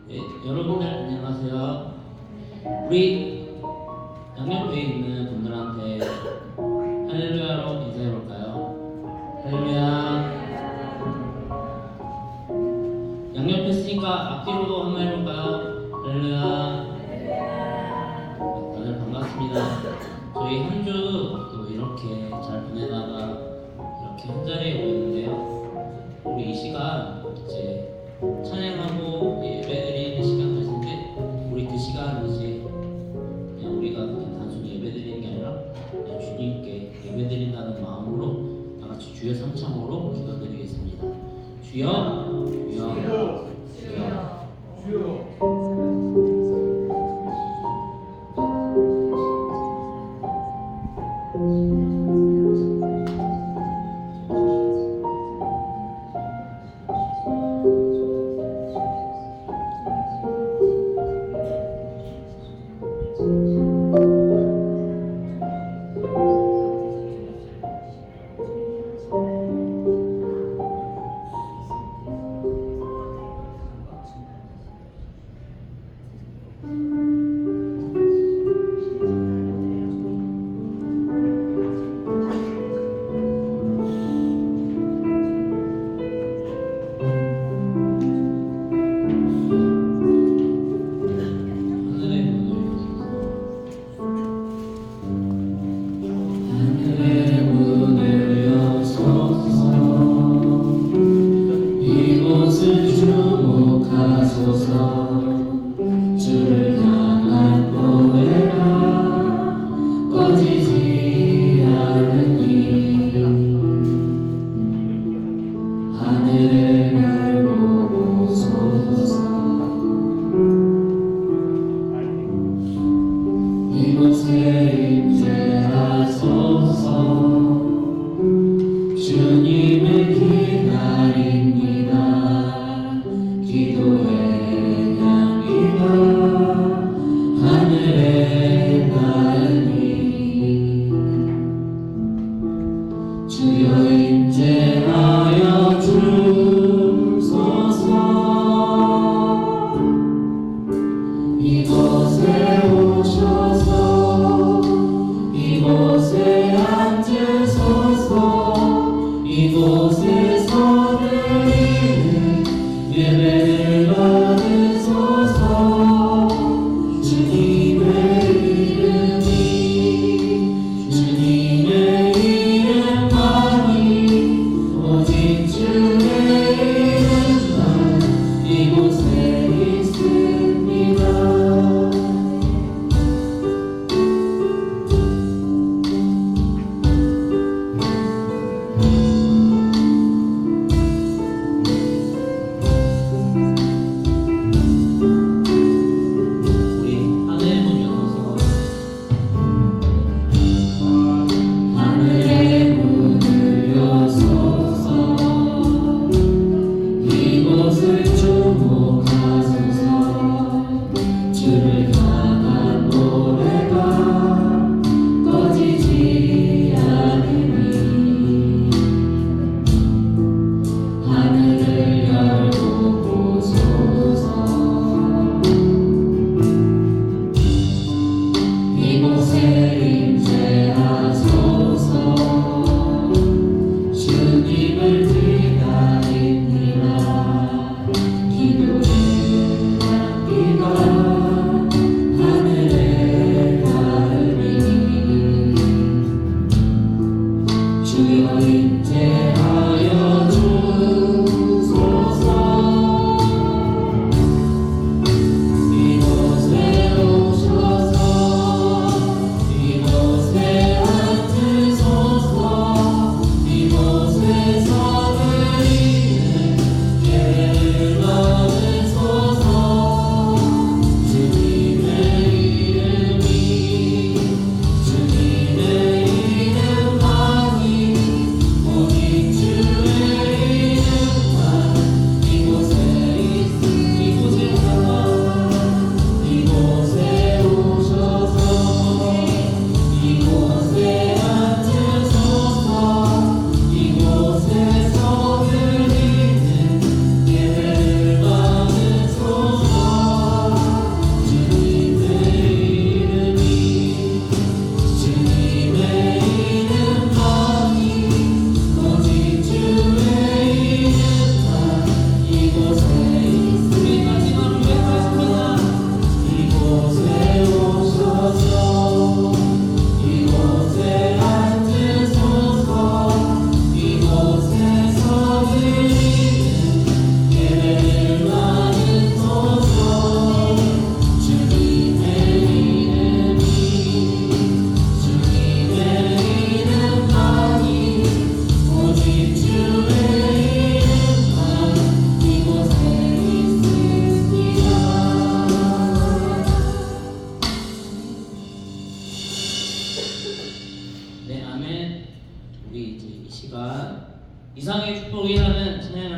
네, 여러분들 안녕하세요. 우리 양옆에 있는 분들한테 할렐루야로 인사해볼까요? 할렐루야. 양옆에 있으니까 앞뒤로도 한번 해볼까요? 할렐루야. 다들 반갑습니다. 저희 한 주 또 이렇게 잘 보내다가 이렇게 한 자리에 모였는데요. 우리 이 시간 이제 찬양하고 예배드리는 시간 같은데, 우리 그 시간 이제 그냥 우리가 그냥 단순히 예배드리는 게 아니라 그냥 주님께 예배드린다는 마음으로 다 같이 주여 삼창으로 기도드리겠습니다. 주여, 주여, 주여, 주여.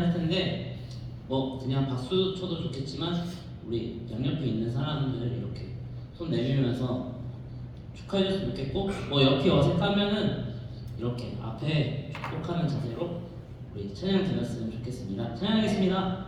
할 텐데 뭐 그냥 박수 쳐도 좋겠지만 우리 양옆에 있는 사람들 이렇게 손 내밀면서 축하해줬으면 좋겠고 뭐 옆이 어색하면은 이렇게 앞에 축복하는 자세로 우리 찬양 드렸으면 좋겠습니다. 찬양하겠습니다.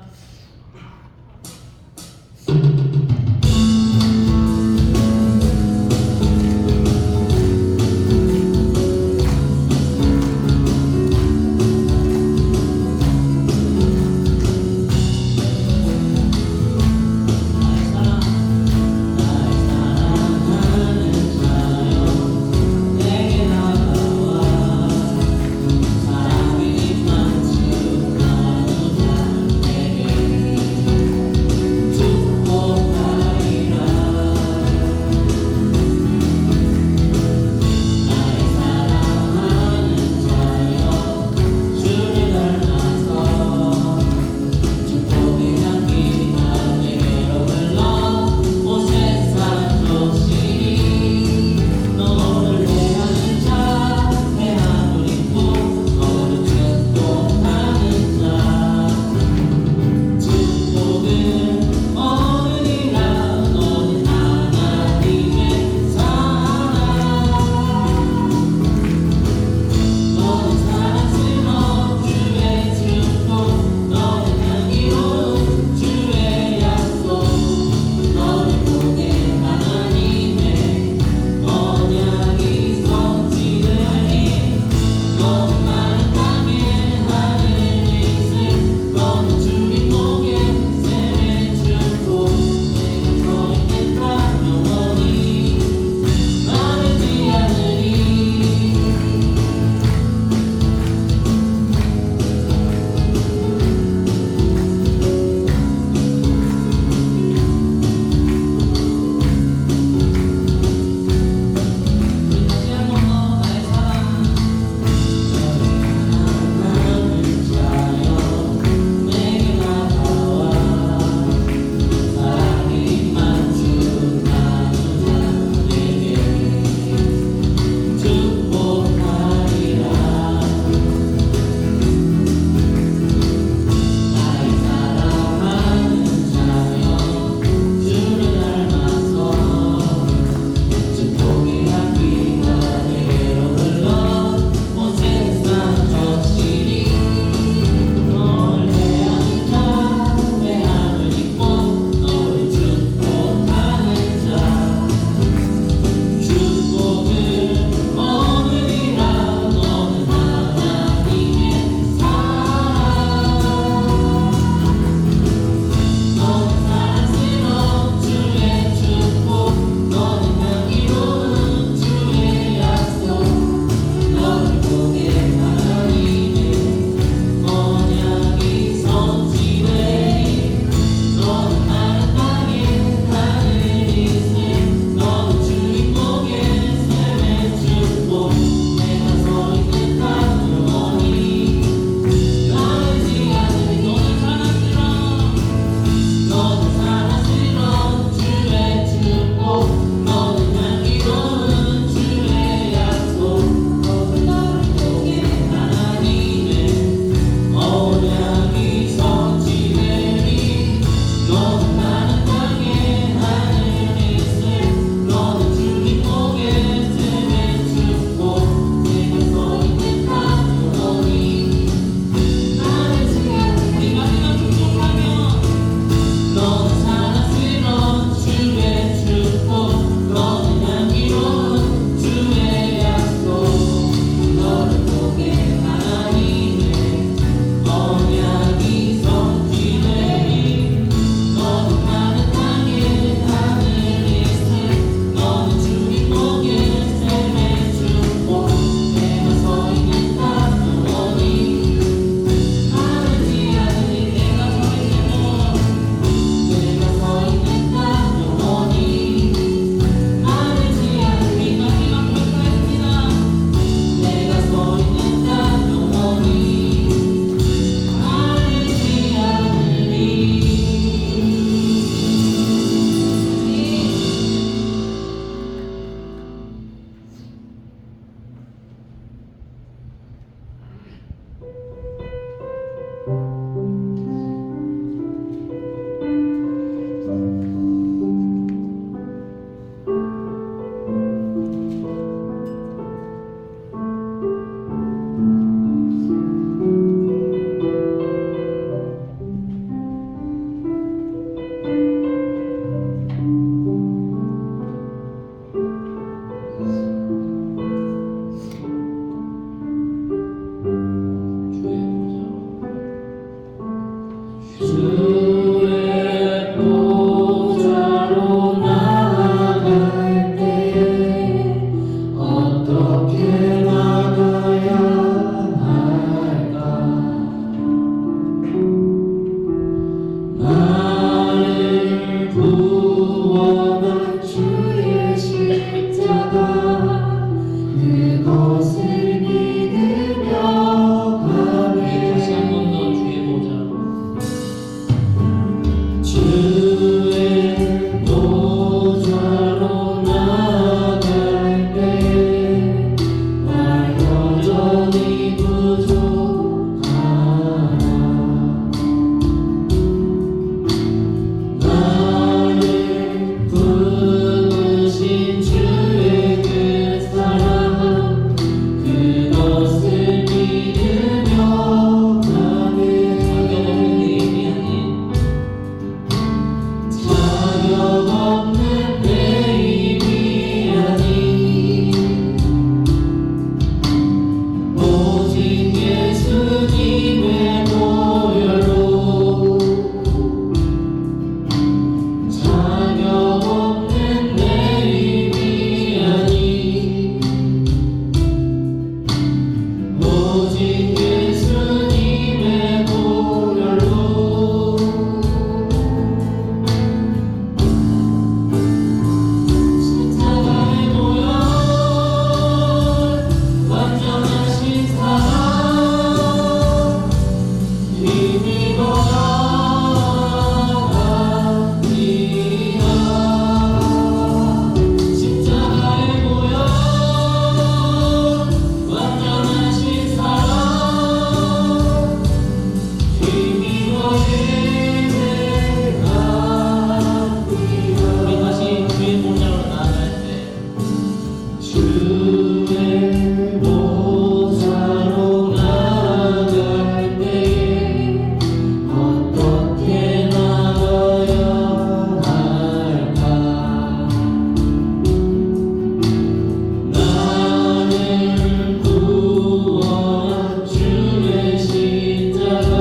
사랑이 많지 않아도 다 내게 주의 보좌로 나아갈 때 어떻게 나가야 할까? 나를 구원한 주의 십자가 그것을 믿으며 가네. 다시 한 번 더 주의 보좌로 주의 보좌로 나아갈 때 나 여전히 부족하나. 나를 부르신 주의 그 사랑 그것을 믿으며 가네. 자격 없는 내 힘이 아닌 오직 예수님의 보혈로 자격 없는 내 힘이 아닌 오직 예수님의 보혈로 십자가의 보혈 완전하신 사랑 힘입어 나갑니다. 십자가의 보혈 완전하신 사랑 힘입어 예배합니다. 우리 다시 주의 보좌로 나아갈 때 주의 보좌로 나아갈 때 어떻게 나가야 할까? 나를 구원한 주의 십자가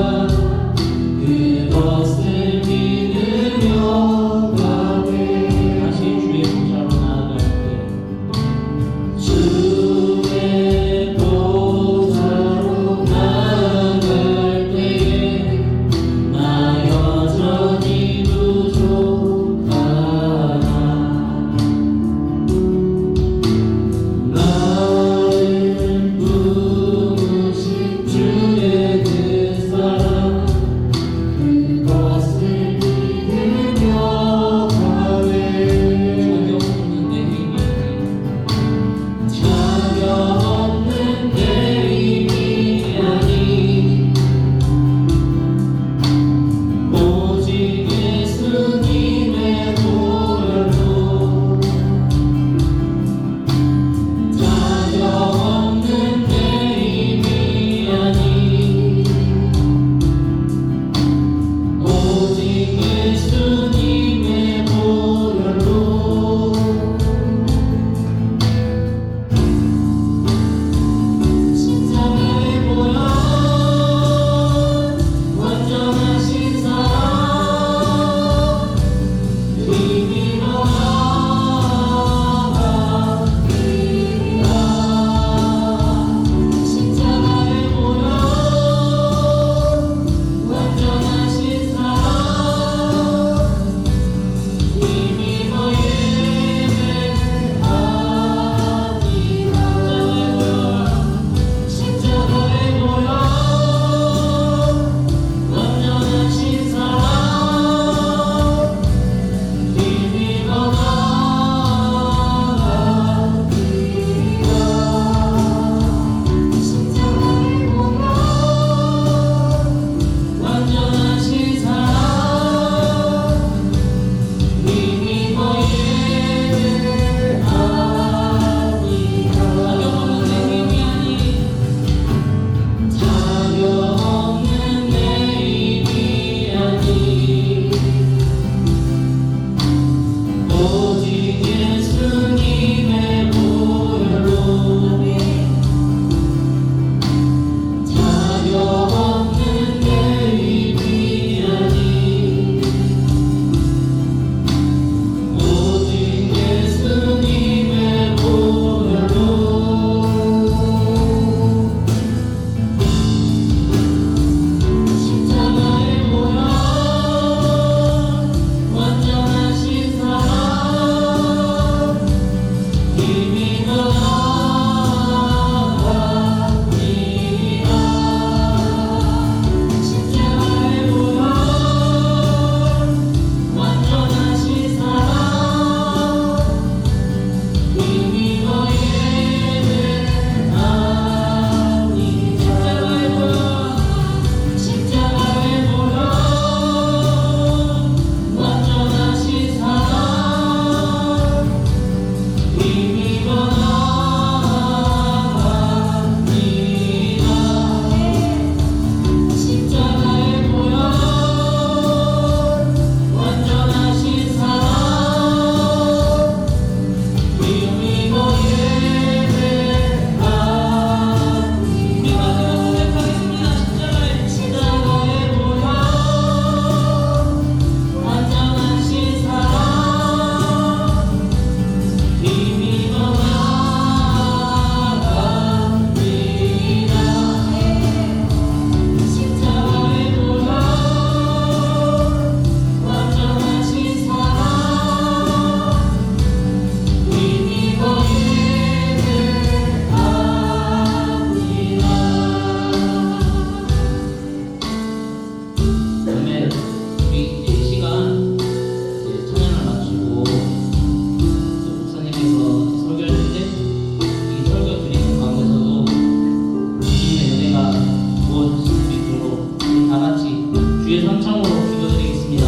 주의 삼창으로 기도드리겠습니다.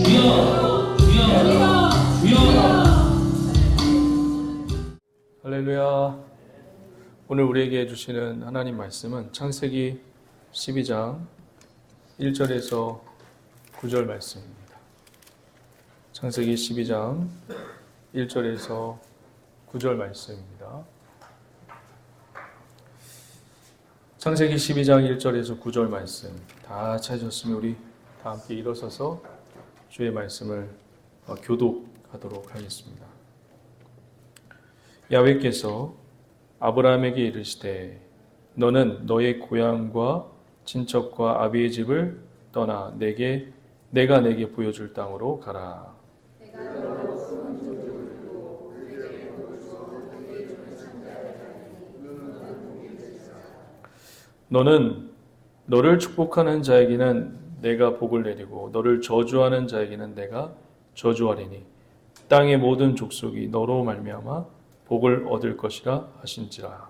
주여, 주여, 주여. 할렐루야. 오늘 우리에게 주시는 하나님 말씀은 창세기 12장 1절에서 9절 말씀입니다. 창세기 12장 1절에서 9절 말씀입니다. 창세기 12장 1절에서 9절 말씀 다 찾으셨으면 우리 다 함께 일어서서 주의 말씀을 교독하도록 하겠습니다. 야훼께서 아브라함에게 이르시되 너는 너의 고향과 친척과 아비의 집을 떠나 내가 내게 보여줄 땅으로 가라. 너는 너를 축복하는 자에게는 내가 복을 내리고 너를 저주하는 자에게는 내가 저주하리니 땅의 모든 족속이 너로 말미암아 복을 얻을 것이라 하신지라.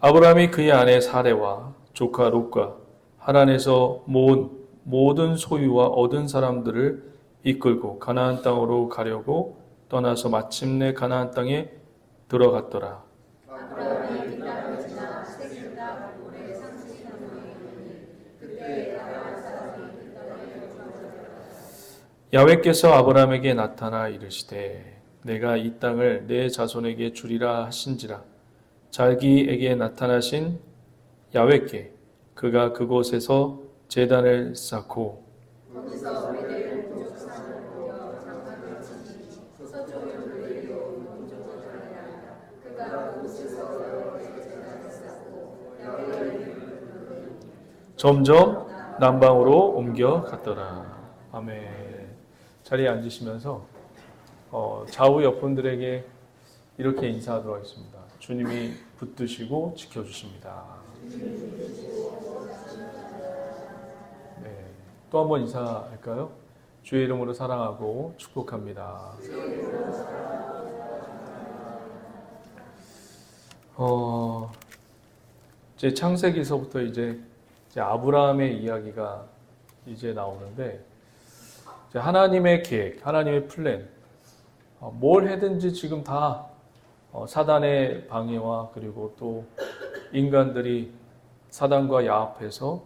아브라함이 그의 아내 사레와 조카 롯과 하란에서 모은 모든 소유와 얻은 사람들을 이끌고 가나안 땅으로 가려고 떠나서 마침내 가나안 땅에 들어갔더라. 야훼께서 아브라함에게 나타나 이르시되 내가 이 땅을 내 자손에게 주리라 하신지라. 자기에게 나타나신 야훼께 그가 그곳에서 제단을 쌓고 점점 남방으로 옮겨갔더라. 아멘. 자리에 앉으시면서 좌우 옆분들에게 이렇게 인사하도록 하겠습니다. 주님이 붙드시고 지켜주십니다. 네, 또 한 번 인사할까요? 주의 이름으로 사랑하고 축복합니다. 이제 창세기서부터 이제 아브라함의 이야기가 이제 나오는데 이제 하나님의 계획, 하나님의 플랜, 뭘 해든지 지금 다 사단의 방해와 그리고 또 인간들이 사단과 야합해서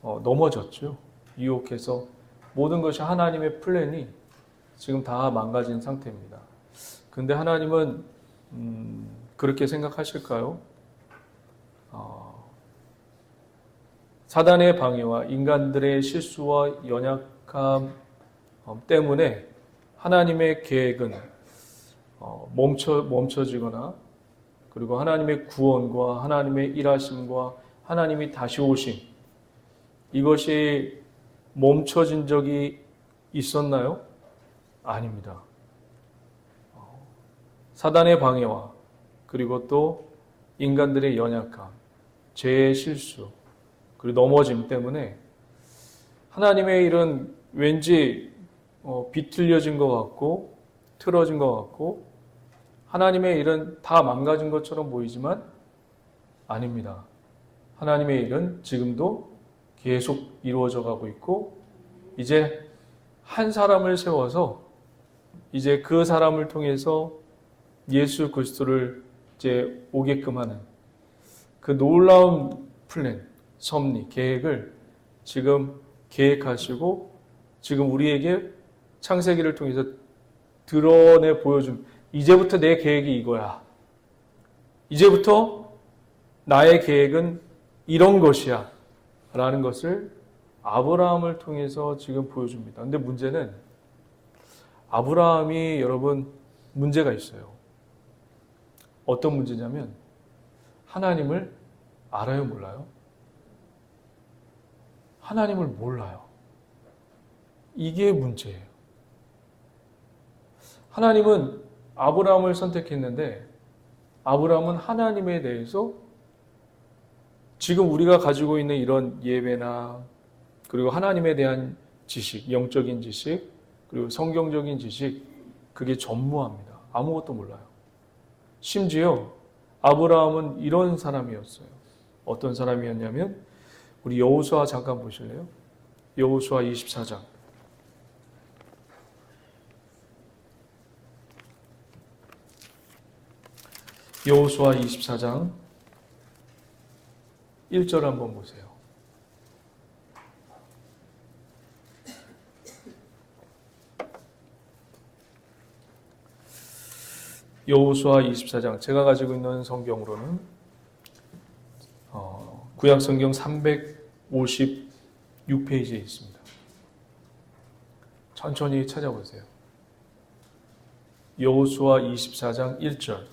넘어졌죠. 유혹해서 모든 것이 하나님의 플랜이 지금 다 망가진 상태입니다. 근데 하나님은 그렇게 생각하실까요? 사단의 방해와 인간들의 실수와 연약함 때문에 하나님의 계획은 멈춰지거나 그리고 하나님의 구원과 하나님의 일하심과 하나님이 다시 오심 이것이 멈춰진 적이 있었나요? 아닙니다. 사단의 방해와 그리고 또 인간들의 연약함, 죄의 실수 그리고 넘어짐 때문에 하나님의 일은 왠지 비틀려진 것 같고 틀어진 것 같고 하나님의 일은 다 망가진 것처럼 보이지만 아닙니다. 하나님의 일은 지금도 계속 이루어져 가고 있고 이제 한 사람을 세워서 이제 그 사람을 통해서 예수 그리스도를 이제 오게끔 하는 그 놀라운 플랜, 섭리, 계획을 지금 계획하시고 지금 우리에게 창세기를 통해서 드러내 보여준 이제부터 내 계획이 이거야. 이제부터 나의 계획은 이런 것이야. 라는 것을 아브라함을 통해서 지금 보여줍니다. 근데 문제는 아브라함이 여러분 문제가 있어요. 어떤 문제냐면 하나님을 알아요, 몰라요? 하나님을 몰라요. 이게 문제예요. 하나님은 아브라함을 선택했는데 아브라함은 하나님에 대해서 지금 우리가 가지고 있는 이런 예배나 그리고 하나님에 대한 지식, 영적인 지식, 그리고 성경적인 지식 그게 전무합니다. 아무것도 몰라요. 심지어 아브라함은 이런 사람이었어요. 어떤 사람이었냐면 우리 여호수아 잠깐 보실래요? 여호수아 24장. 여호수아 24장 1절 한번 보세요. 여호수아 24장 제가 가지고 있는 성경으로는 구약 성경 356페이지에 있습니다. 천천히 찾아보세요. 여호수아 24장 1절.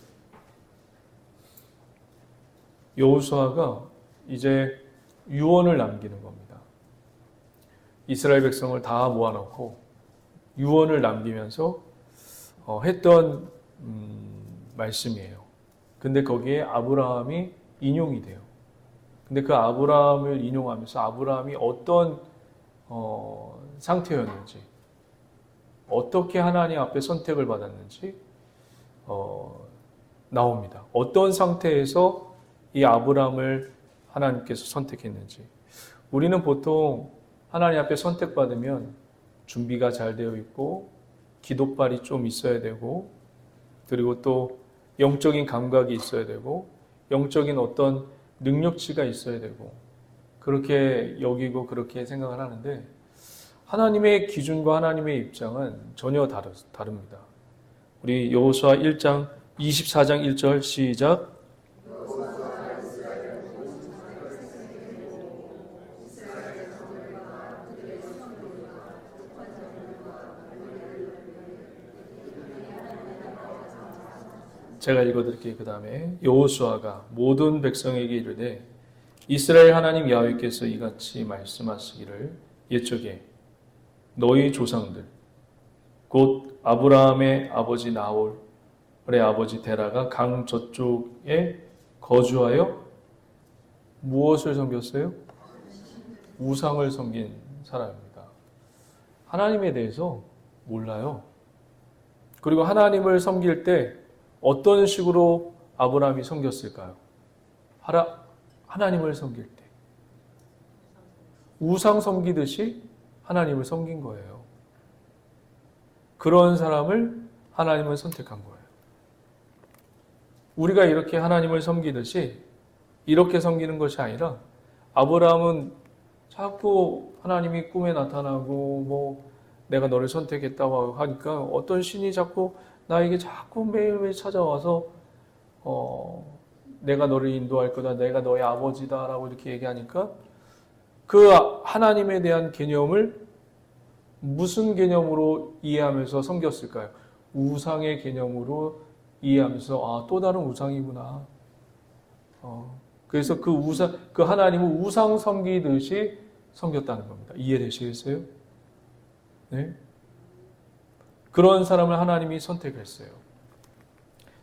여호수아가 이제 유언을 남기는 겁니다. 이스라엘 백성을 다 모아놓고 유언을 남기면서 했던 말씀이에요. 근데 거기에 아브라함이 인용이 돼요. 근데 그 아브라함을 인용하면서 아브라함이 어떤 상태였는지, 어떻게 하나님 앞에 선택을 받았는지 나옵니다. 어떤 상태에서 이 아브라함을 하나님께서 선택했는지. 우리는 보통 하나님 앞에 선택받으면 준비가 잘 되어 있고 기도발이 좀 있어야 되고 그리고 또 영적인 감각이 있어야 되고 영적인 어떤 능력치가 있어야 되고 그렇게 여기고 그렇게 생각을 하는데 하나님의 기준과 하나님의 입장은 전혀 다릅니다. 우리 여호수아 1장 24장 1절 시작. 제가 읽어드릴게요. 그 다음에 여호수아가 모든 백성에게 이르되 이스라엘 하나님 야훼께서 이같이 말씀하시기를 옛적에 너희 조상들 곧 아브라함의 아버지 나홀의 아버지 데라가 강 저쪽에 거주하여 무엇을 섬겼어요? 우상을 섬긴 사람입니다. 하나님에 대해서 몰라요. 그리고 하나님을 섬길 때 어떤 식으로 아브라함이 섬겼을까요? 하나님을 섬길 때 우상 섬기듯이 하나님을 섬긴 거예요. 그런 사람을 하나님은 선택한 거예요. 우리가 이렇게 하나님을 섬기듯이 이렇게 섬기는 것이 아니라 아브라함은 자꾸 하나님이 꿈에 나타나고 내가 너를 선택했다고 하니까 어떤 신이 자꾸 나에게 자꾸 매일매일 찾아와서 내가 너를 인도할 거다. 내가 너의 아버지다. 라고 이렇게 얘기하니까 그 하나님에 대한 개념을 무슨 개념으로 이해하면서 섬겼을까요? 우상의 개념으로 이해하면서 또 다른 우상이구나. 그래서 그 하나님을 우상 섬기듯이 섬겼다는 겁니다. 이해되시겠어요? 네? 그런 사람을 하나님이 선택했어요.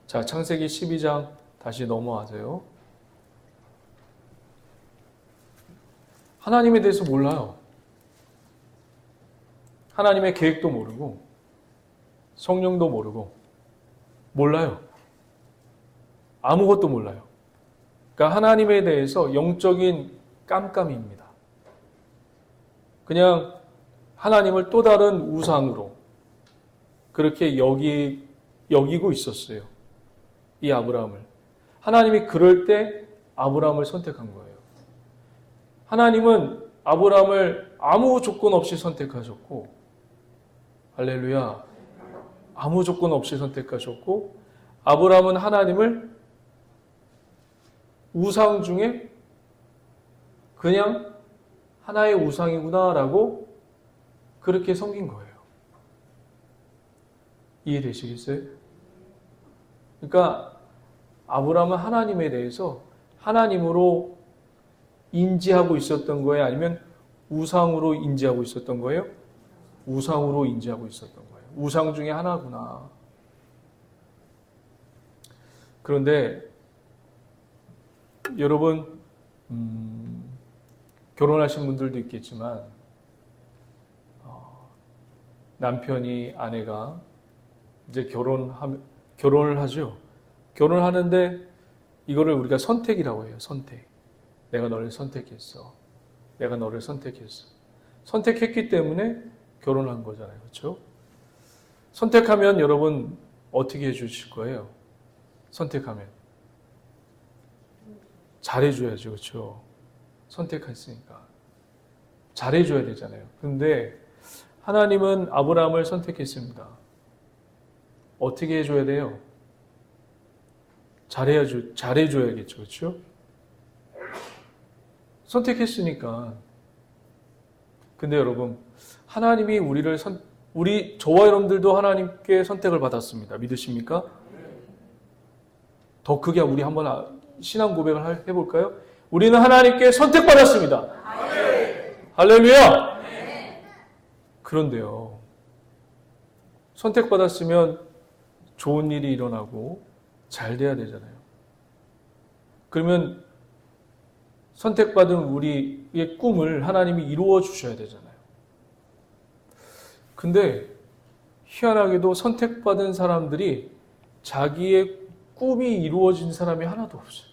자, 창세기 12장 다시 넘어가세요. 하나님에 대해서 몰라요. 하나님의 계획도 모르고 성령도 모르고 몰라요. 아무것도 몰라요. 그러니까 하나님에 대해서 영적인 깜깜이입니다. 그냥 하나님을 또 다른 우상으로 그렇게 여기고 있었어요. 이 아브라함을. 하나님이 그럴 때 아브라함을 선택한 거예요. 하나님은 아브라함을 아무 조건 없이 선택하셨고, 할렐루야. 아무 조건 없이 선택하셨고, 아브라함은 하나님을 우상 중에 그냥 하나의 우상이구나라고 그렇게 섬긴 거예요. 이해되시겠어요? 그러니까 아브라함은 하나님에 대해서 하나님으로 인지하고 있었던 거예요? 아니면 우상으로 인지하고 있었던 거예요? 우상으로 인지하고 있었던 거예요. 우상 중에 하나구나. 그런데 여러분 결혼하신 분들도 있겠지만 남편이 아내가 이제 결혼을 하죠. 결혼을 하는데 이거를 우리가 선택이라고 해요. 선택. 내가 너를 선택했어. 내가 너를 선택했어. 선택했기 때문에 결혼한 거잖아요. 그렇죠? 선택하면 여러분 어떻게 해주실 거예요? 선택하면 잘해줘야죠. 그렇죠? 선택했으니까 잘해줘야 되잖아요. 그런데 하나님은 아브라함을 선택했습니다. 어떻게 해줘야 돼요? 잘해줘야겠죠. 그렇죠? 선택했으니까. 근데 여러분, 하나님이 저와 여러분들도 하나님께 선택을 받았습니다. 믿으십니까? 더 크게 우리 한번 신앙 고백을 해볼까요? 우리는 하나님께 선택받았습니다. 할렐루야! 그런데요, 선택받았으면 좋은 일이 일어나고 잘 돼야 되잖아요. 그러면 선택받은 우리의 꿈을 하나님이 이루어 주셔야 되잖아요. 근데 희한하게도 선택받은 사람들이 자기의 꿈이 이루어진 사람이 하나도 없어요.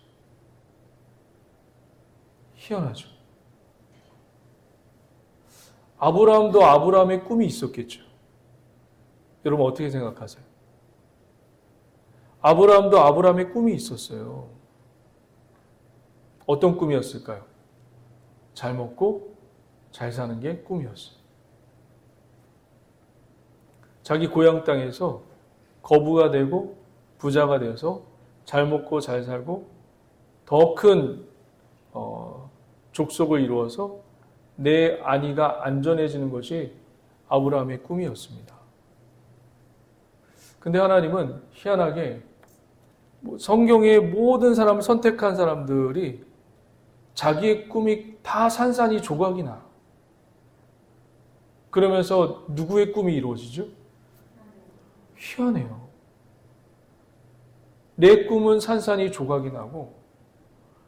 희한하죠. 아브라함도 아브라함의 꿈이 있었겠죠. 여러분 어떻게 생각하세요? 아브라함도 아브라함의 꿈이 있었어요. 어떤 꿈이었을까요? 잘 먹고 잘 사는 게 꿈이었어요. 자기 고향 땅에서 거부가 되고 부자가 되어서 잘 먹고 잘 살고 더 큰 족속을 이루어서 내 안위가 안전해지는 것이 아브라함의 꿈이었습니다. 근데 하나님은 희한하게 성경의 모든 사람을 선택한 사람들이 자기의 꿈이 다 산산이 조각이 나요. 그러면서 누구의 꿈이 이루어지죠? 희한해요. 내 꿈은 산산이 조각이 나고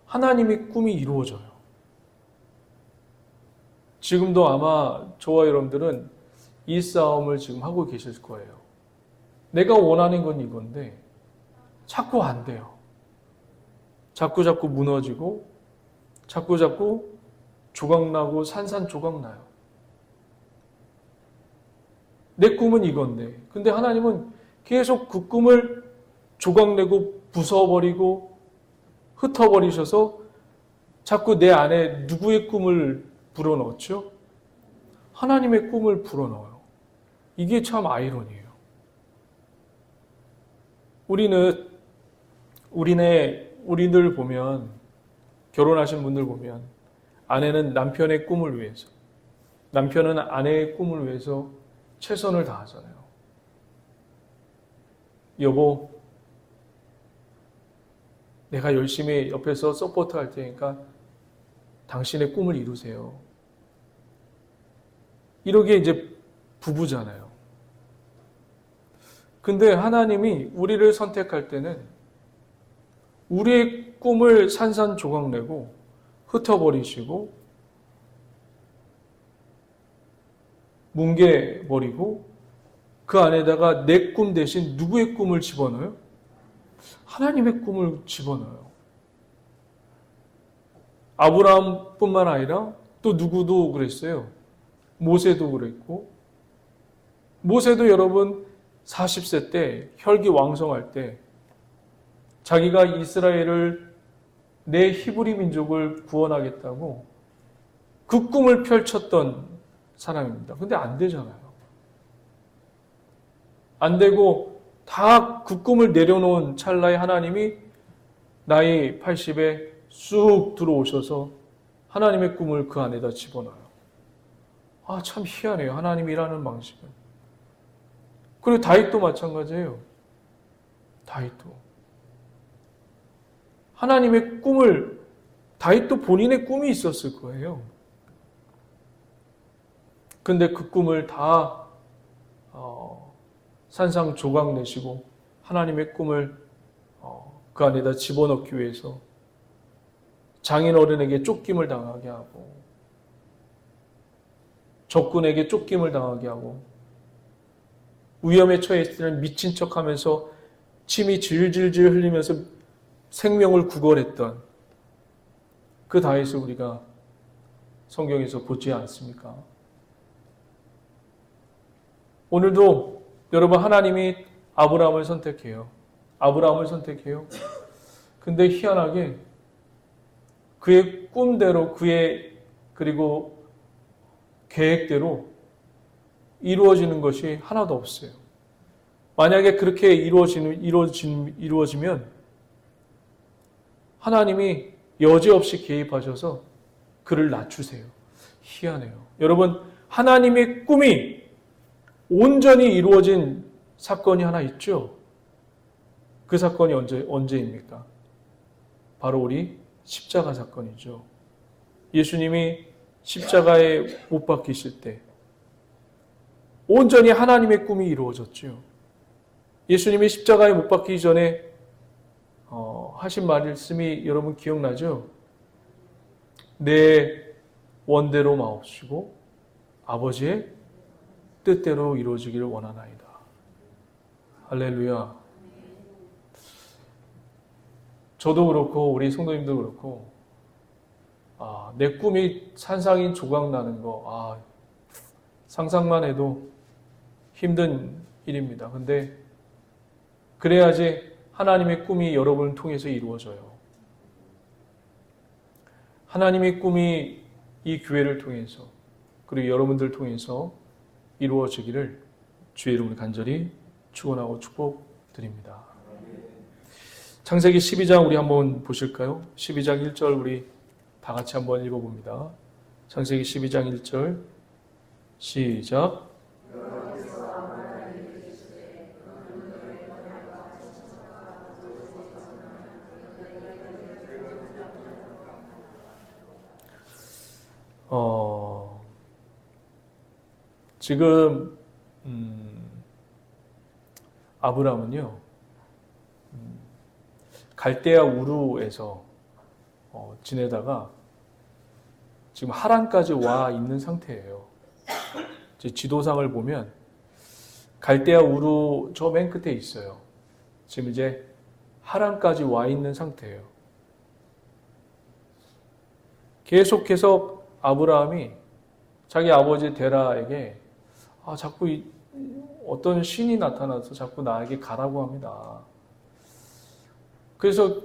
하나님의 꿈이 이루어져요. 지금도 아마 저와 여러분들은 이 싸움을 지금 하고 계실 거예요. 내가 원하는 건 이건데 자꾸 안 돼요. 자꾸 무너지고 자꾸 조각나고 산산조각나요. 내 꿈은 이건데 근데 하나님은 계속 그 꿈을 조각내고 부숴버리고 흩어버리셔서 자꾸 내 안에 누구의 꿈을 불어넣었죠? 하나님의 꿈을 불어넣어요. 이게 참 아이러니해요. 우리들 보면, 결혼하신 분들 보면, 아내는 남편의 꿈을 위해서, 남편은 아내의 꿈을 위해서 최선을 다하잖아요. 여보, 내가 열심히 옆에서 서포트 할 테니까 당신의 꿈을 이루세요. 이러게 이제 부부잖아요. 근데 하나님이 우리를 선택할 때는 우리의 꿈을 산산조각내고 흩어버리시고 뭉개버리고 그 안에다가 내 꿈 대신 누구의 꿈을 집어넣어요? 하나님의 꿈을 집어넣어요. 아브라함뿐만 아니라 또 누구도 그랬어요. 모세도 그랬고, 모세도 여러분 40세 때 혈기왕성할 때 자기가 이스라엘을 내 히브리 민족을 구원하겠다고 그 꿈을 펼쳤던 사람입니다. 근데 안 되잖아요. 안 되고 다 그 꿈을 내려놓은 찰나에 하나님이 나이 80에 쑥 들어오셔서 하나님의 꿈을 그 안에다 집어넣어요. 아, 참 희한해요. 하나님이 일하는 방식은. 그리고 다윗도 마찬가지예요. 다윗도. 하나님의 꿈을, 다윗도 본인의 꿈이 있었을 거예요. 근데 그 꿈을 다 산상조각 내시고 하나님의 꿈을 그 안에다 집어넣기 위해서 장인어른에게 쫓김을 당하게 하고 적군에게 쫓김을 당하게 하고 위험에 처했을 때는 미친 척하면서 침이 질질질 흘리면서 생명을 구걸했던 그 다윗을 우리가 성경에서 보지 않습니까? 오늘도 여러분 하나님이 아브라함을 선택해요. 아브라함을 선택해요. 근데 희한하게 그의 꿈대로 그의 그리고 계획대로 이루어지는 것이 하나도 없어요. 만약에 그렇게 이루어지면 하나님이 여지없이 개입하셔서 그를 낮추세요. 희한해요. 여러분, 하나님의 꿈이 온전히 이루어진 사건이 하나 있죠. 그 사건이 언제입니까? 바로 우리 십자가 사건이죠. 예수님이 십자가에 못 박히실 때 온전히 하나님의 꿈이 이루어졌죠. 예수님이 십자가에 못 박히기 전에 하신 말씀이 여러분 기억나죠? 내 원대로 마옵시고 아버지의 뜻대로 이루어지기를 원하나이다. 할렐루야. 저도 그렇고 우리 성도님도 그렇고 내 꿈이 산상인 조각나는 거 상상만 해도 힘든 일입니다. 근데 그래야지 하나님의 꿈이 여러분을 통해서 이루어져요. 하나님의 꿈이 이 교회를 통해서 그리고 여러분들 통해서 이루어지기를 주의 이름으로 간절히 축원하고 축복드립니다. 창세기 12장 우리 한번 보실까요? 12장 1절 우리 다 같이 한번 읽어봅니다. 창세기 12장 1절 시작. 지금 아브라함은요 갈대아 우르에서 지내다가 지금 하란까지 와 있는 상태예요. 지도상을 보면 갈대아 우르 저 맨 끝에 있어요. 지금 이제 하란까지 와 있는 상태예요. 계속해서 아브라함이 자기 아버지 데라에게 자꾸 어떤 신이 나타나서 자꾸 나에게 가라고 합니다. 그래서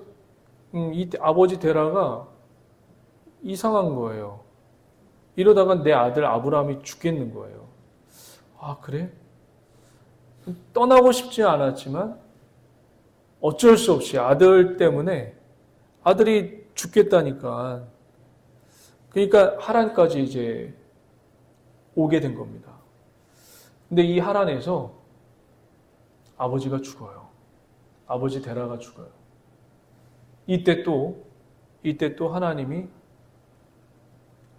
이 아버지 데라가 이상한 거예요. 이러다가 내 아들 아브라함이 죽겠는 거예요. 그래? 떠나고 싶지 않았지만 어쩔 수 없이 아들 때문에 아들이 죽겠다니까. 그러니까 하란까지 이제 오게 된 겁니다. 근데 이 하란에서 아버지가 죽어요. 아버지 데라가 죽어요. 이때 또 하나님이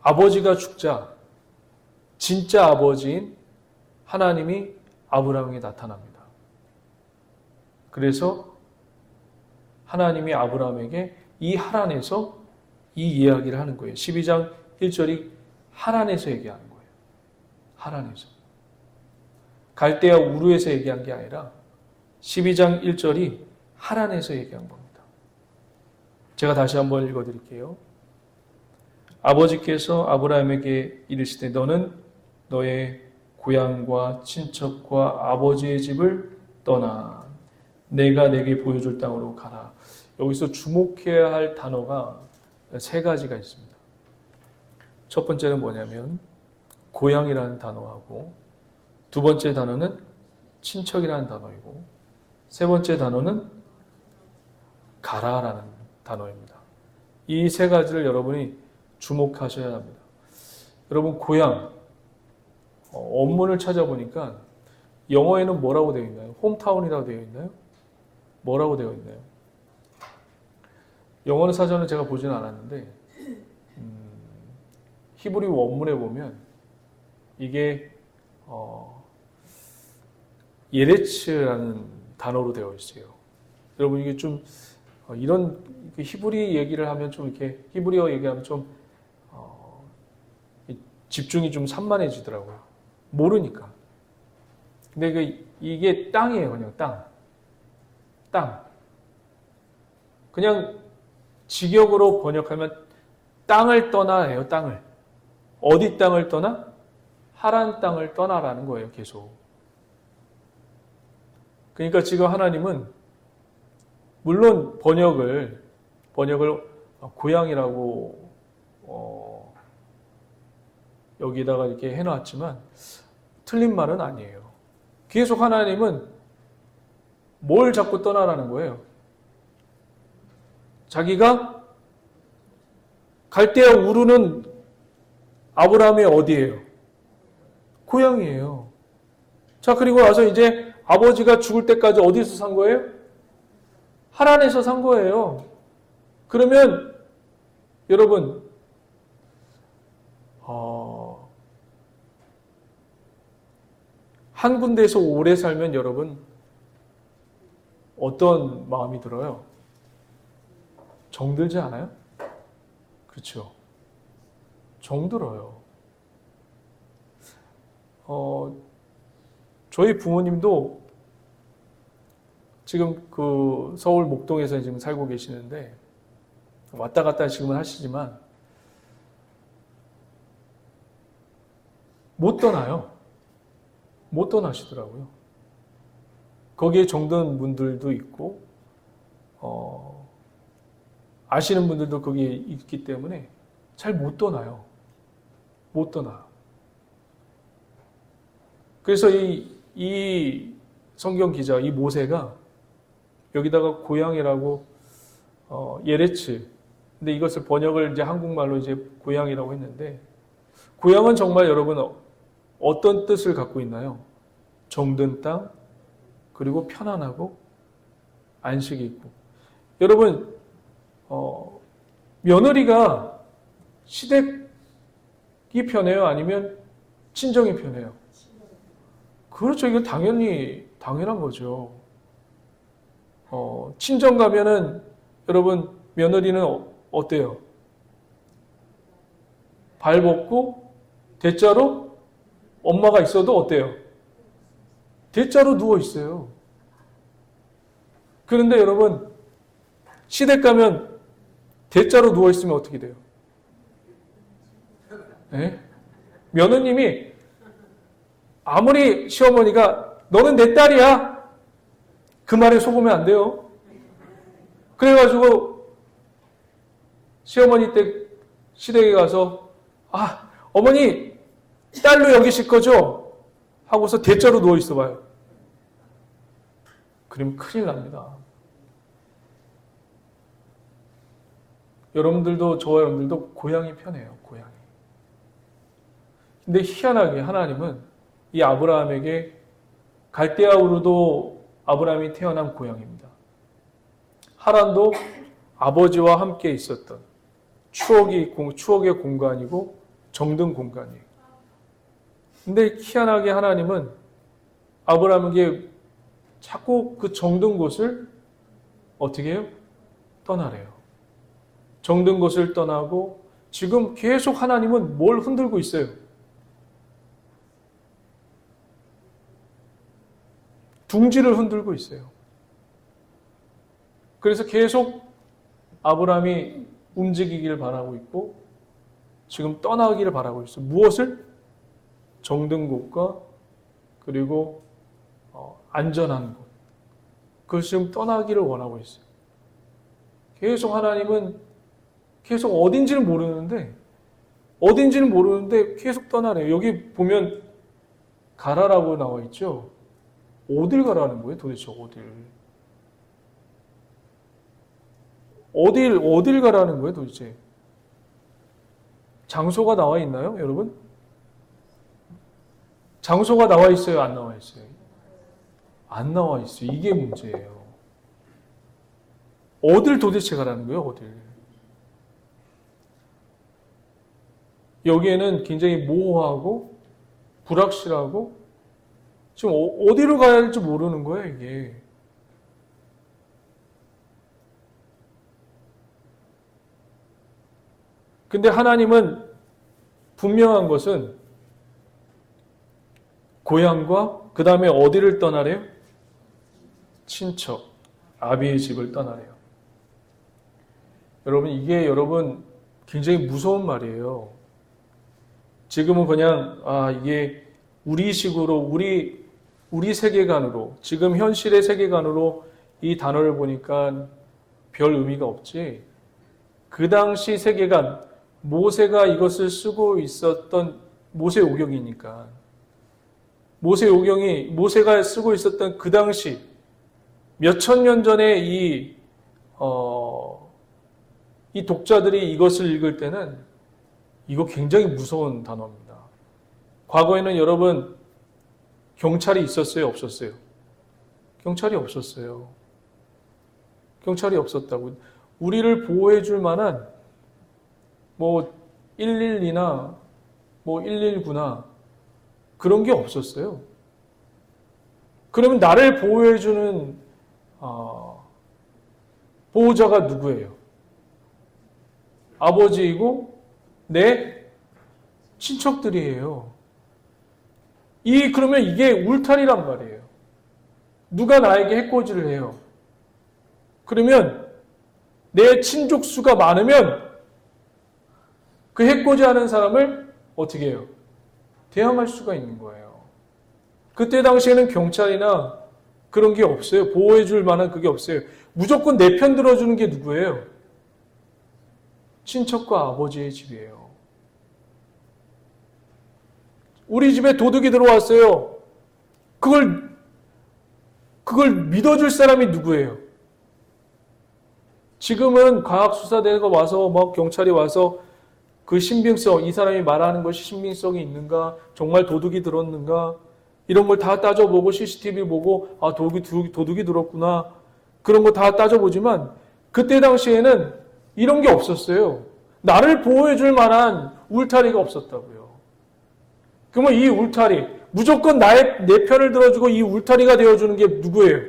아버지가 죽자 진짜 아버지인 하나님이 아브라함에게 나타납니다. 그래서 하나님이 아브라함에게 이 하란에서 이 이야기를 하는 거예요. 12장 1절이 하란에서 얘기하는 거예요. 하란에서. 갈대아 우르에서 얘기한 게 아니라 12장 1절이 하란에서 얘기한 겁니다. 제가 다시 한번 읽어드릴게요. 아버지께서 아브라함에게 이르시되 너는 너의 고향과 친척과 아버지의 집을 떠나 내가 내게 보여줄 땅으로 가라. 여기서 주목해야 할 단어가 세 가지가 있습니다. 첫 번째는 뭐냐면 고향이라는 단어하고 두 번째 단어는 친척이라는 단어이고 세 번째 단어는 가라라는 단어입니다. 이 세 가지를 여러분이 주목하셔야 합니다. 여러분 고향 원문을 찾아보니까 영어에는 뭐라고 되어 있나요? 홈타운이라고 되어 있나요? 뭐라고 되어 있나요? 영어는 사전을 제가 보지는 않았는데 히브리 원문에 보면 이게 예레츠라는 단어로 되어 있어요. 여러분 이게 좀 이런 히브리 얘기를 하면 좀 이렇게 히브리어 얘기하면 좀 집중이 좀 산만해지더라고요. 모르니까. 근데 이게 땅이에요. 그냥 땅. 땅. 그냥 직역으로 번역하면 땅을 떠나예요. 땅을. 어디 땅을 떠나? 하란 땅을 떠나라는 거예요. 계속. 그러니까 지금 하나님은 물론 번역을 고향이라고 여기다가 이렇게 해놨지만 틀린 말은 아니에요. 계속 하나님은 뭘 자꾸 떠나라는 거예요? 자기가 갈대아 우르는 아브라함이 어디예요? 고향이에요. 자, 그리고 와서 이제 아버지가 죽을 때까지 어디서 산 거예요? 하란에서 산 거예요. 그러면 여러분 한 군데에서 오래 살면 여러분 어떤 마음이 들어요? 정들지 않아요? 그렇죠. 정들어요. 저희 부모님도 지금 그 서울 목동에서 지금 살고 계시는데 왔다 갔다 지금은 하시지만 못 떠나요. 못 떠나시더라고요. 거기에 정든 분들도 있고 아시는 분들도 거기에 있기 때문에 잘 못 떠나요. 못 떠나. 그래서 이 성경 기자, 이 모세가 여기다가 고향이라고 예레츠. 근데 이것을 번역을 이제 한국말로 이제 고향이라고 했는데 고향은 정말 여러분 어떤 뜻을 갖고 있나요? 정든 땅, 그리고 편안하고 안식이 있고. 여러분 며느리가 시댁이 편해요? 아니면 친정이 편해요? 그렇죠. 이건 당연한 거죠. 친정 가면은 여러분 며느리는 어때요? 발 벗고 대자로 엄마가 있어도 어때요? 대자로 누워 있어요. 그런데 여러분 시댁 가면 대자로 누워 있으면 어떻게 돼요? 네? 며느님이 아무리 시어머니가 너는 내 딸이야 그 말에 속으면 안 돼요. 그래가지고 시어머니 때 시댁에 가서 어머니 딸로 여기실 거죠? 하고서 대자로 누워 있어 봐요. 그러면 큰일 납니다. 저와 여러분들도 고향이 편해요. 고향이. 근데 희한하게 하나님은 이 아브라함에게 갈대아 우르도 아브라함이 태어난 고향입니다. 하란도 아버지와 함께 있었던 추억의 공간이고 정든 공간이에요. 근데 희한하게 하나님은 아브라함에게 자꾸 그 정든 곳을 어떻게 해요? 떠나래요. 정든 곳을 떠나고 지금 계속 하나님은 뭘 흔들고 있어요? 둥지를 흔들고 있어요. 그래서 계속 아브라함이 움직이기를 바라고 있고 지금 떠나기를 바라고 있어요. 무엇을? 정든 곳과 그리고 안전한 곳. 그걸 지금 떠나기를 원하고 있어요. 계속 하나님은 계속 어딘지는 모르는데 계속 떠나래요. 여기 보면 가라라고 나와 있죠. 어딜 가라는 거예요? 도대체 어딜 가라는 거예요? 도대체 장소가 나와 있나요? 여러분? 장소가 나와 있어요? 안 나와 있어요? 안 나와 있어요. 이게 문제예요. 어딜 도대체 가라는 거예요? 어딜? 여기에는 굉장히 모호하고 불확실하고 지금 어디로 가야 할지 모르는 거예요, 이게. 근데 하나님은 분명한 것은 고향과 그 다음에 어디를 떠나래요? 친척, 아비의 집을 떠나래요. 여러분, 이게 여러분 굉장히 무서운 말이에요. 지금은 그냥 이게 우리식으로 우리 세계관으로 지금 현실의 세계관으로 이 단어를 보니까 별 의미가 없지. 그 당시 세계관, 모세가 이것을 쓰고 있었던 모세오경이니까 모세가 쓰고 있었던 그 당시 몇천 년 전에 이 독자들이 이것을 읽을 때는 이거 굉장히 무서운 단어입니다. 과거에는 여러분 경찰이 있었어요? 없었어요? 경찰이 없었어요. 경찰이 없었다고. 우리를 보호해 줄 만한 112나 119나 그런 게 없었어요. 그러면 나를 보호해 주는 보호자가 누구예요? 아버지이고 내 친척들이에요. 그러면 이게 울타리란 말이에요. 누가 나에게 해코지를 해요. 그러면 내 친족 수가 많으면 그 해코지하는 사람을 어떻게 해요? 대항할 수가 있는 거예요. 그때 당시에는 경찰이나 그런 게 없어요. 보호해 줄 만한 그게 없어요. 무조건 내 편 들어주는 게 누구예요? 친척과 아버지의 집이에요. 우리 집에 도둑이 들어왔어요. 그걸 믿어줄 사람이 누구예요? 지금은 과학수사대가 와서 경찰이 와서 그 신빙성, 이 사람이 말하는 것이 신빙성이 있는가, 정말 도둑이 들었는가, 이런 걸 다 따져보고 CCTV 보고 도둑이 들었구나, 그런 거 다 따져보지만 그때 당시에는 이런 게 없었어요. 나를 보호해줄 만한 울타리가 없었다고요. 그러면 이 울타리, 무조건 내 편을 들어주고 이 울타리가 되어주는 게 누구예요?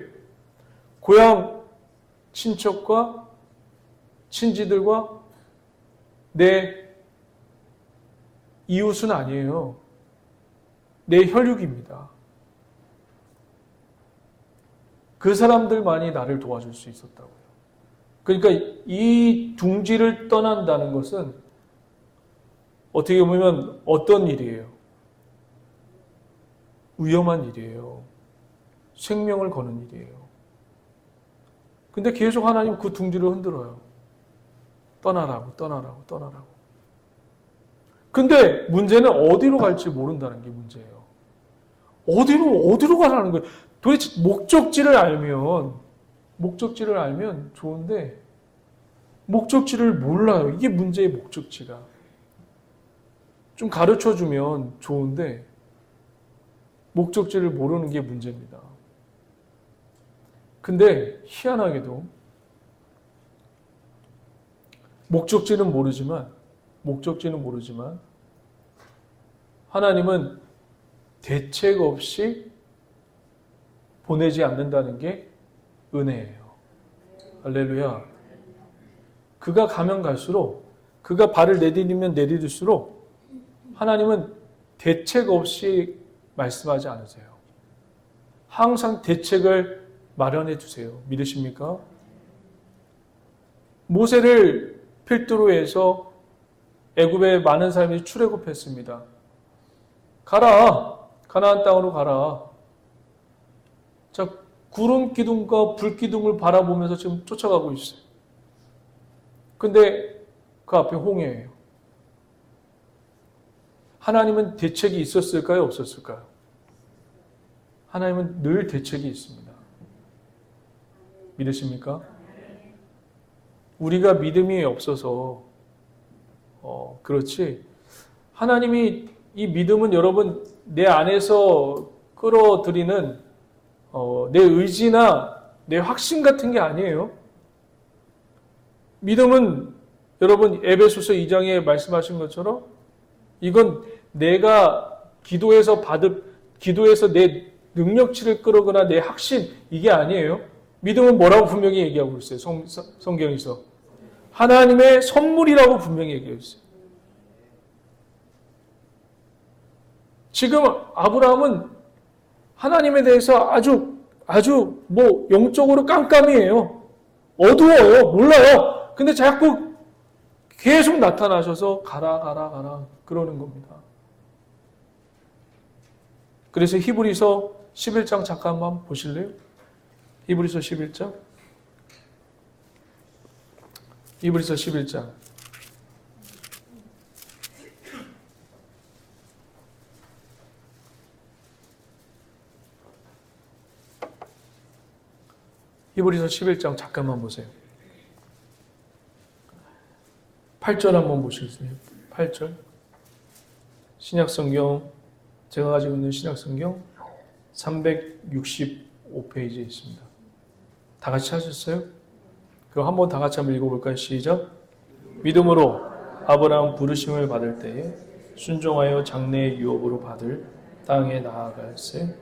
고향 친척과 친지들과 내 이웃은 아니에요. 내 혈육입니다. 그 사람들만이 나를 도와줄 수 있었다고요. 그러니까 이 둥지를 떠난다는 것은 어떻게 보면 어떤 일이에요? 위험한 일이에요. 생명을 거는 일이에요. 근데 계속 하나님 그 둥지를 흔들어요. 떠나라고. 근데 문제는 어디로 갈지 모른다는 게 문제예요. 어디로 가라는 거예요? 도대체 목적지를 알면 좋은데 목적지를 몰라요. 이게 문제의 목적지가. 좀 가르쳐 주면 좋은데 목적지를 모르는 게 문제입니다. 근데 희한하게도 목적지는 모르지만 하나님은 대책 없이 보내지 않는다는 게 은혜예요. 할렐루야. 그가 가면 갈수록, 그가 발을 내디디면 내디딜수록 하나님은 대책 없이 말씀하지 않으세요. 항상 대책을 마련해 주세요. 믿으십니까? 모세를 필두로 해서 애굽에 많은 사람이 출애굽했습니다. 가라. 가나안 땅으로 가라. 자, 구름 기둥과 불 기둥을 바라보면서 지금 쫓아가고 있어요. 근데 그 앞에 홍해예요. 하나님은 대책이 있었을까요? 없었을까요? 하나님은 늘 대책이 있습니다. 믿으십니까? 우리가 믿음이 없어서 그렇지, 하나님이 이 믿음은 여러분 내 안에서 끌어들이는 내 의지나 내 확신 같은 게 아니에요. 믿음은 여러분 에베소서 2장에 말씀하신 것처럼 이건 내가 기도해서 내 능력치를 끌어거나 내 확신, 이게 아니에요. 믿음은 뭐라고 분명히 얘기하고 있어요. 성경에서 하나님의 선물이라고 분명히 얘기하고 있어요. 지금 아브라함은 하나님에 대해서 아주 뭐 영적으로 깜깜이에요. 어두워요. 몰라요. 근데 자꾸 계속 나타나셔서 가라 그러는 겁니다. 그래서 히브리서 11장 잠깐만 보실래요? 히브리서 11장. 히브리서 11장. 히브리서 11장 잠깐만 보세요. 8절 한번 보실래요? 8절. 신약성경, 제가 가지고 있는 신약성경 365페이지에 있습니다. 다 같이 찾으셨어요? 그럼 한번 다 같이 한번 읽어볼까요? 시작. 믿음으로 아브라함 부르심을 받을 때에 순종하여 장래의 유업으로 받을 땅에 나아갈새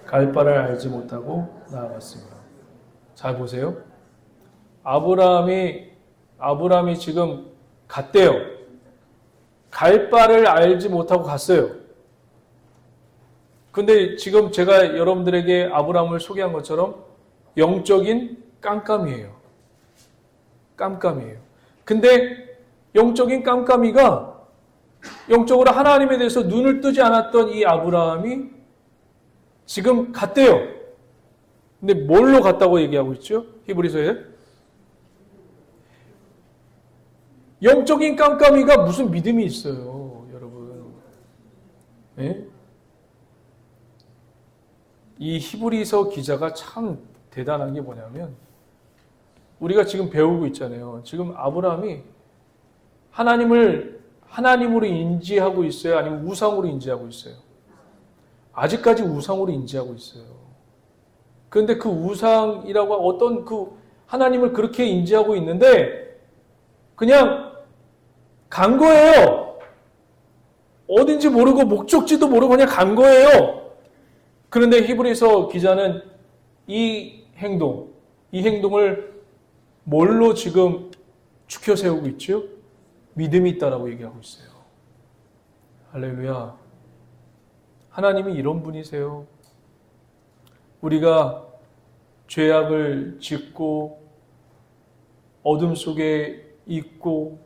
갈 바를 알지 못하고 나아갔습니다. 잘 보세요. 아브라함이 지금 갔대요. 갈 바를 알지 못하고 갔어요. 근데 지금 제가 여러분들에게 아브라함을 소개한 것처럼 영적인 깜깜이에요. 깜깜이에요. 근데 영적인 깜깜이가 영적으로 하나님에 대해서 눈을 뜨지 않았던 이 아브라함이 지금 갔대요. 근데 뭘로 갔다고 얘기하고 있죠? 히브리서에? 영적인 깜깜이가 무슨 믿음이 있어요, 여러분. 네? 이 히브리서 기자가 참 대단한 게 뭐냐면 우리가 지금 배우고 있잖아요. 지금 아브라함이 하나님으로 인지하고 있어요? 아니면 우상으로 인지하고 있어요? 아직까지 우상으로 인지하고 있어요. 그런데 그 우상이라고 어떤 그 하나님을 그렇게 인지하고 있는데 그냥 간 거예요. 어딘지 모르고 목적지도 모르고 그냥 간 거예요. 그런데 히브리서 기자는 이 행동을 뭘로 지금 추켜 세우고 있죠? 믿음이 있다라고 얘기하고 있어요. 할렐루야. 하나님이 이런 분이세요. 우리가 죄악을 짓고 어둠 속에 있고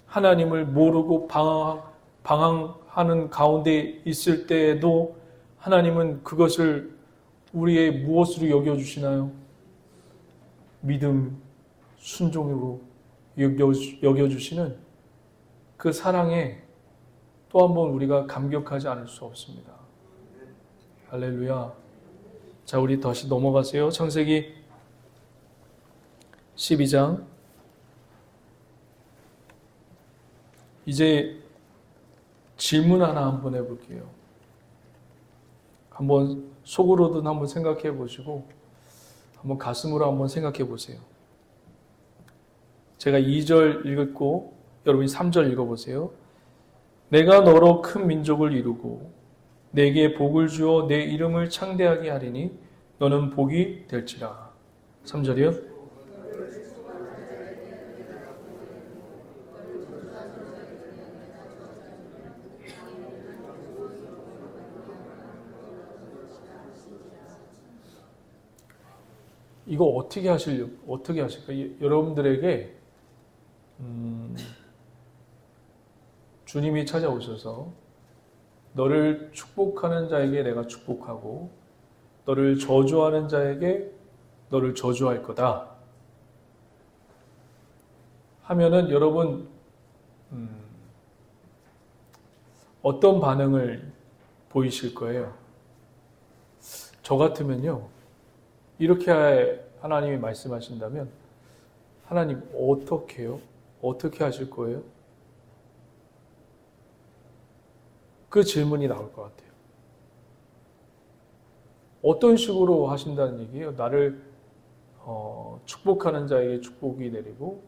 하나님을 모르고 방황하는 가운데 있을 때에도 하나님은 그것을 우리의 무엇으로 여겨주시나요? 믿음, 순종으로 여겨주시는 그 사랑에 또 한 번 우리가 감격하지 않을 수 없습니다. 할렐루야. 자, 우리 다시 넘어가세요. 창세기 12장. 이제 질문 하나 한번 해볼게요. 한번 속으로든 한번 생각해 보시고 한번 가슴으로 한번 생각해 보세요. 제가 2절 읽고 여러분이 3절 읽어보세요. 내가 너로 큰 민족을 이루고 내게 복을 주어 내 이름을 창대하게 하리니 너는 복이 될지라. 3절이요. 이거 어떻게 하실까? 여러분들에게 주님이 찾아오셔서 너를 축복하는 자에게 내가 축복하고 너를 저주하는 자에게 너를 저주할 거다 하면은 여러분 어떤 반응을 보이실 거예요? 저 같으면요. 이렇게 하나님이 말씀하신다면 하나님 어떻게 해요? 어떻게 하실 거예요? 그 질문이 나올 것 같아요. 어떤 식으로 하신다는 얘기예요? 나를 축복하는 자에게 축복이 내리고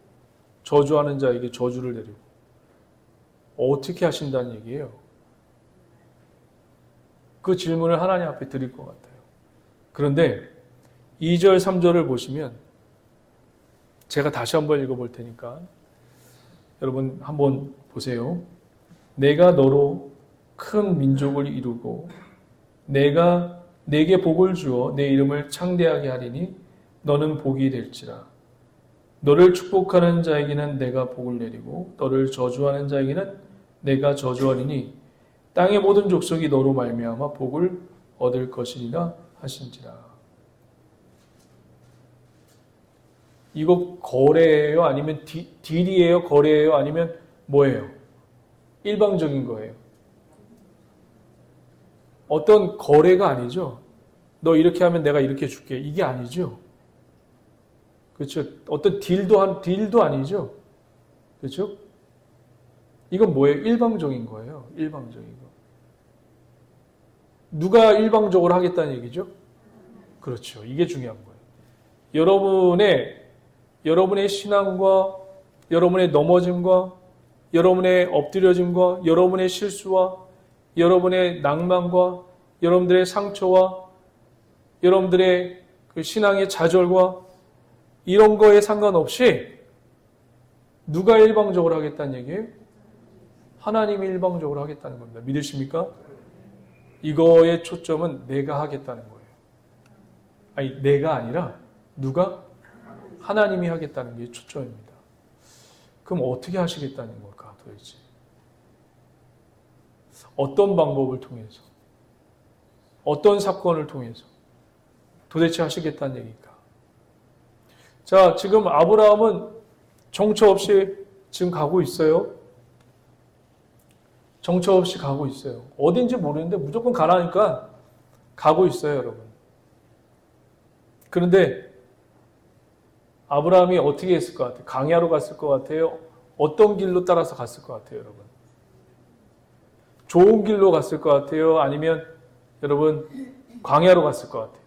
저주하는 자에게 저주를 내리고 어떻게 하신다는 얘기예요? 그 질문을 하나님 앞에 드릴 것 같아요. 그런데 2절, 3절을 보시면 제가 다시 한번 읽어볼 테니까 여러분 한번 보세요. 내가 너로 큰 민족을 이루고 내가 내게 복을 주어 내 이름을 창대하게 하리니 너는 복이 될지라. 너를 축복하는 자에게는 내가 복을 내리고 너를 저주하는 자에게는 내가 저주하리니 땅의 모든 족속이 너로 말미암아 복을 얻을 것이니라 하신지라. 이거 거래예요? 아니면 딜이에요? 거래예요? 아니면 뭐예요? 일방적인 거예요. 어떤 거래가 아니죠. 너 이렇게 하면 내가 이렇게 줄게. 이게 아니죠. 그렇죠. 어떤 딜도 아니죠. 그렇죠. 이건 뭐예요? 일방적인 거예요. 일방적인 거. 누가 일방적으로 하겠다는 얘기죠? 그렇죠. 이게 중요한 거예요. 여러분의 신앙과 여러분의 넘어짐과 여러분의 엎드려짐과 여러분의 실수와 여러분의 낭만과 여러분들의 상처와 여러분들의 그 신앙의 좌절과 이런 거에 상관없이 누가 일방적으로 하겠다는 얘기예요? 하나님이 일방적으로 하겠다는 겁니다. 믿으십니까? 이거의 초점은 내가 하겠다는 거예요. 아니, 내가 아니라 누가? 하나님이 하겠다는 게 초점입니다. 그럼 어떻게 하시겠다는 걸까 도대체? 어떤 방법을 통해서? 어떤 사건을 통해서? 도대체 하시겠다는 얘기일까? 자, 지금 아브라함은 정처 없이 지금 가고 있어요. 정처 없이 가고 있어요. 어딘지 모르는데 무조건 가라니까 가고 있어요, 여러분. 그런데 아브라함이 어떻게 했을 것 같아요? 광야로 갔을 것 같아요? 어떤 길로 따라서 갔을 것 같아요, 여러분? 좋은 길로 갔을 것 같아요? 아니면 여러분 광야로 갔을 것 같아요?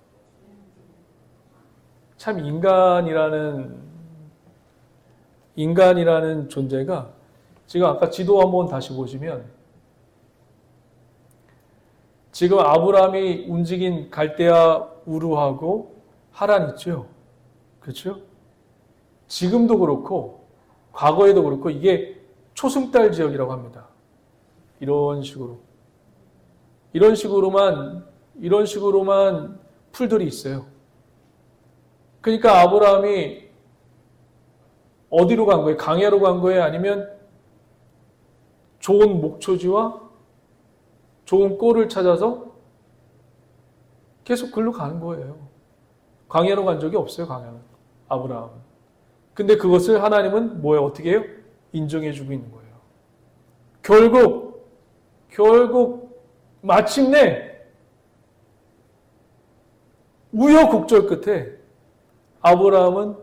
참 인간이라는 존재가 지금 아까 지도 한번 다시 보시면 지금 아브라함이 움직인 갈대아 우르하고 하란 있죠? 그렇죠? 지금도 그렇고 과거에도 그렇고 이게 초승달 지역이라고 합니다. 이런 식으로만 풀들이 있어요. 그러니까 아브라함이 어디로 간 거예요? 광야로 간 거예요? 아니면 좋은 목초지와 좋은 꼴을 찾아서 계속 글로 가는 거예요. 광야로 간 적이 없어요, 광야는. 아브라함은. 근데 그것을 하나님은 뭐예요? 어떻게 해요? 인정해 주고 있는 거예요. 결국 마침내 우여곡절 끝에 아브라함은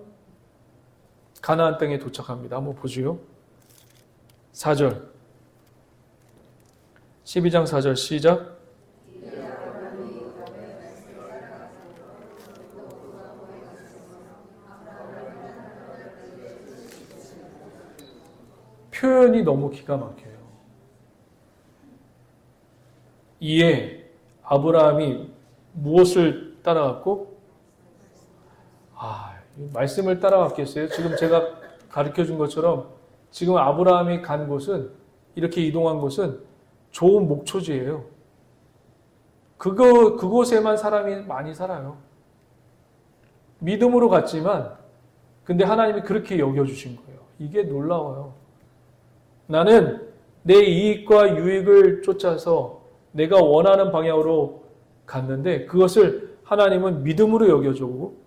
가나안 땅에 도착합니다. 한번 보죠. 4절. 12장 4절 시작. 표현이 너무 기가 막혀요. 이에 아브라함이 무엇을 따라갔고? 말씀을 따라갔겠어요? 지금 제가 가르쳐 준 것처럼 지금 아브라함이 간 곳은, 이렇게 이동한 곳은 좋은 목초지예요. 그곳에만 사람이 많이 살아요. 믿음으로 갔지만, 근데 하나님이 그렇게 여겨주신 거예요. 이게 놀라워요. 나는 내 이익과 유익을 쫓아서 내가 원하는 방향으로 갔는데 그것을 하나님은 믿음으로 여겨주고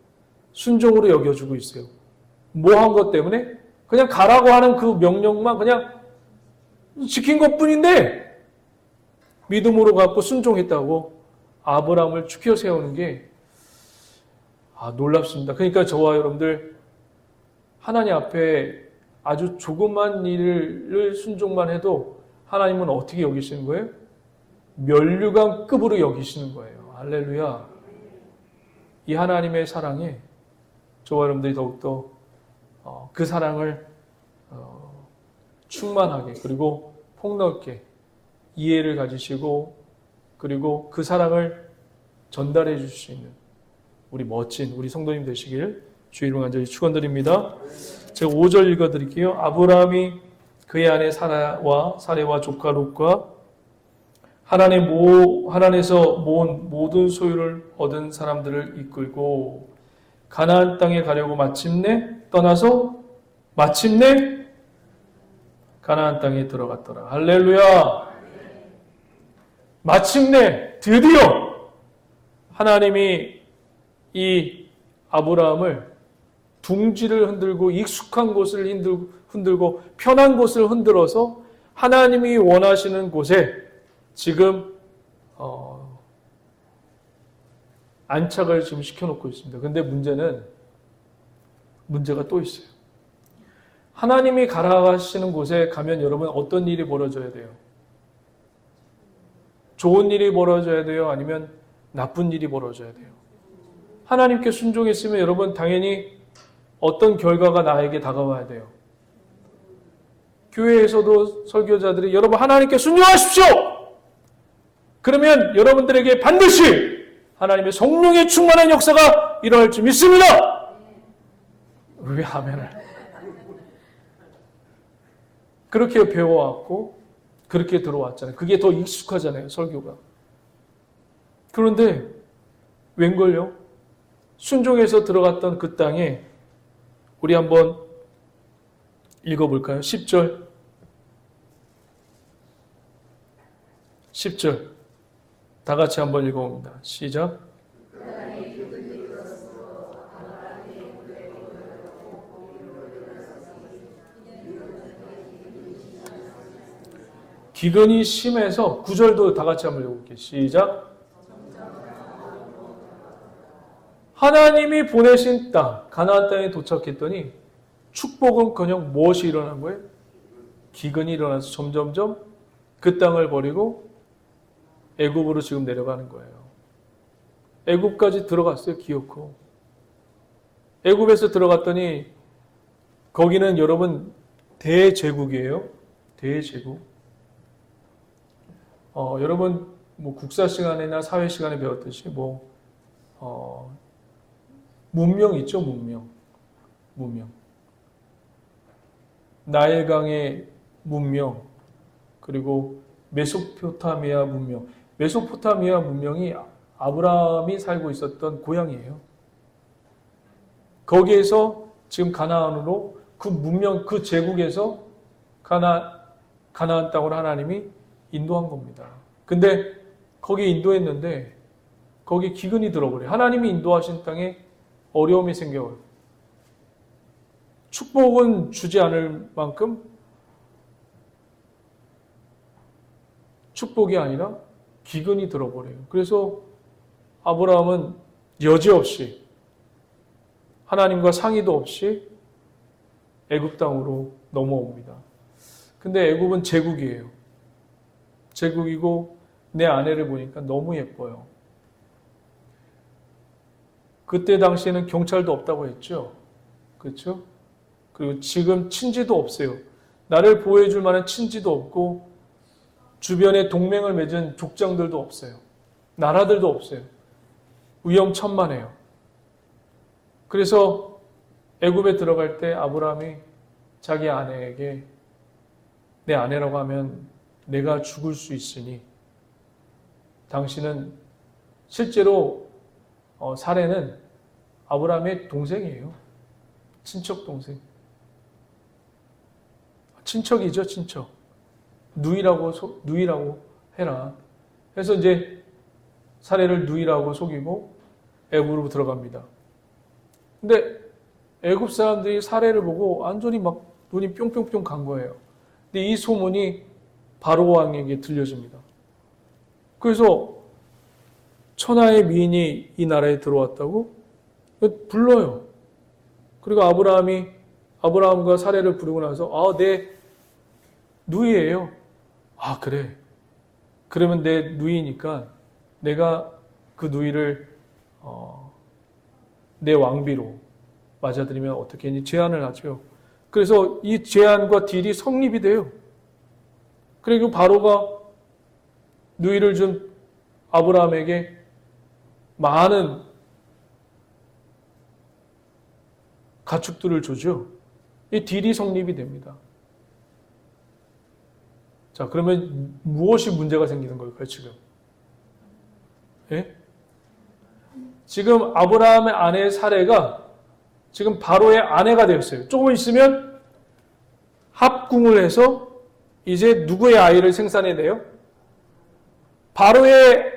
순종으로 여겨주고 있어요. 뭐 한 것 때문에? 그냥 가라고 하는 그 명령만 그냥 지킨 것뿐인데 믿음으로 갖고 순종했다고 아브라함을 추켜 세우는 게 놀랍습니다. 그러니까 저와 여러분들 하나님 앞에 아주 조그만 일을 순종만 해도 하나님은 어떻게 여기시는 거예요? 면류관급으로 여기시는 거예요. 할렐루야. 이 하나님의 사랑에 저와 여러분들이 더욱더 그 사랑을 충만하게 그리고 폭넓게 이해를 가지시고 그리고 그 사랑을 전달해 주실 수 있는 우리 멋진 우리 성도님 되시길 주의 이름 간절히 축원드립니다. 제가 5절 읽어드릴게요. 아브라함이 그의 아내 사레와 조카 롯과 하나님에서 모은 모든 소유를 얻은 사람들을 이끌고 가나안 땅에 가려고 마침내 가나안 땅에 들어갔더라. 할렐루야. 마침내 드디어 하나님이 이 아브라함을 둥지를 흔들고 익숙한 곳을 흔들고 편한 곳을 흔들어서 하나님이 원하시는 곳에 지금 안착을 지금 시켜놓고 있습니다. 근데 문제가 또 있어요. 하나님이 가라가시는 곳에 가면 여러분 어떤 일이 벌어져야 돼요? 좋은 일이 벌어져야 돼요? 아니면 나쁜 일이 벌어져야 돼요? 하나님께 순종했으면 여러분 당연히 어떤 결과가 나에게 다가와야 돼요? 교회에서도 설교자들이 여러분 하나님께 순종하십시오! 그러면 여러분들에게 반드시 하나님의 성령의 충만한 역사가 일어날 줄 믿습니다! 왜 아멘을? 그렇게 배워왔고 그렇게 들어왔잖아요. 그게 더 익숙하잖아요, 설교가. 그런데 웬걸요? 순종해서 들어갔던 그 땅에 우리 한번 읽어볼까요? 10절. 다 같이 한번 읽어봅니다. 시작. 기근이 심해서 9절도 다 같이 한번 읽어볼게요. 시작. 하나님이 보내신 땅, 가나안 땅에 도착했더니 축복은커녕 무엇이 일어난 거예요? 기근이 일어나서 점점점 그 땅을 버리고 애굽으로 지금 내려가는 거예요. 애굽까지 들어갔어요. 기어코. 애굽에서 들어갔더니 거기는 여러분 대제국이에요. 대제국. 여러분 뭐 국사 시간이나 사회 시간에 배웠듯이 문명 있죠, 문명. 나일강의 문명, 그리고 메소포타미아 문명. 메소포타미아 문명이 아브라함이 살고 있었던 고향이에요. 거기에서 지금 가나안으로 그 문명, 그 제국에서 가나안 땅으로 하나님이 인도한 겁니다. 근데 거기 인도했는데 거기 기근이 들어버려요. 하나님이 인도하신 땅에 어려움이 생겨요. 축복은 주지 않을 만큼 축복이 아니라 기근이 들어버려요. 그래서 아브라함은 여지없이 하나님과 상의도 없이 애굽 땅으로 넘어옵니다. 근데 애굽은 제국이에요. 제국이고 내 아내를 보니까 너무 예뻐요. 그때 당시에는 경찰도 없다고 했죠. 그렇죠? 그리고 지금 친지도 없어요. 나를 보호해 줄 만한 친지도 없고 주변에 동맹을 맺은 족장들도 없어요. 나라들도 없어요. 위험천만해요. 그래서 애굽에 들어갈 때 아브라함이 자기 아내에게 내 아내라고 하면 내가 죽을 수 있으니 당신은 실제로 사레는 아브라함의 동생이에요. 친척 동생. 친척이죠, 친척. 누이라고 해라. 그래서 이제 사레를 누이라고 속이고 애굽으로 들어갑니다. 근데 애굽 사람들이 사레를 보고 완전히 막 눈이 뿅뿅뿅 간 거예요. 근데 이 소문이 바로 왕에게 들려집니다. 그래서 천하의 미인이 이 나라에 들어왔다고 불러요. 그리고 아브라함과 사레를 부르고 나서 내 누이예요. 그래. 그러면 내 누이니까 내가 그 누이를 내 왕비로 맞아들이면 어떻게 했니? 제안을 하죠. 그래서 이 제안과 딜이 성립이 돼요. 그리고 바로가 누이를 준 아브라함에게 많은 가축들을 주죠. 이 딜이 성립이 됩니다. 자, 그러면 무엇이 문제가 생기는 걸까요, 지금? 예? 지금 아브라함의 아내 사레가 지금 바로의 아내가 되었어요. 조금 있으면 합궁을 해서 이제 누구의 아이를 생산해내요? 바로의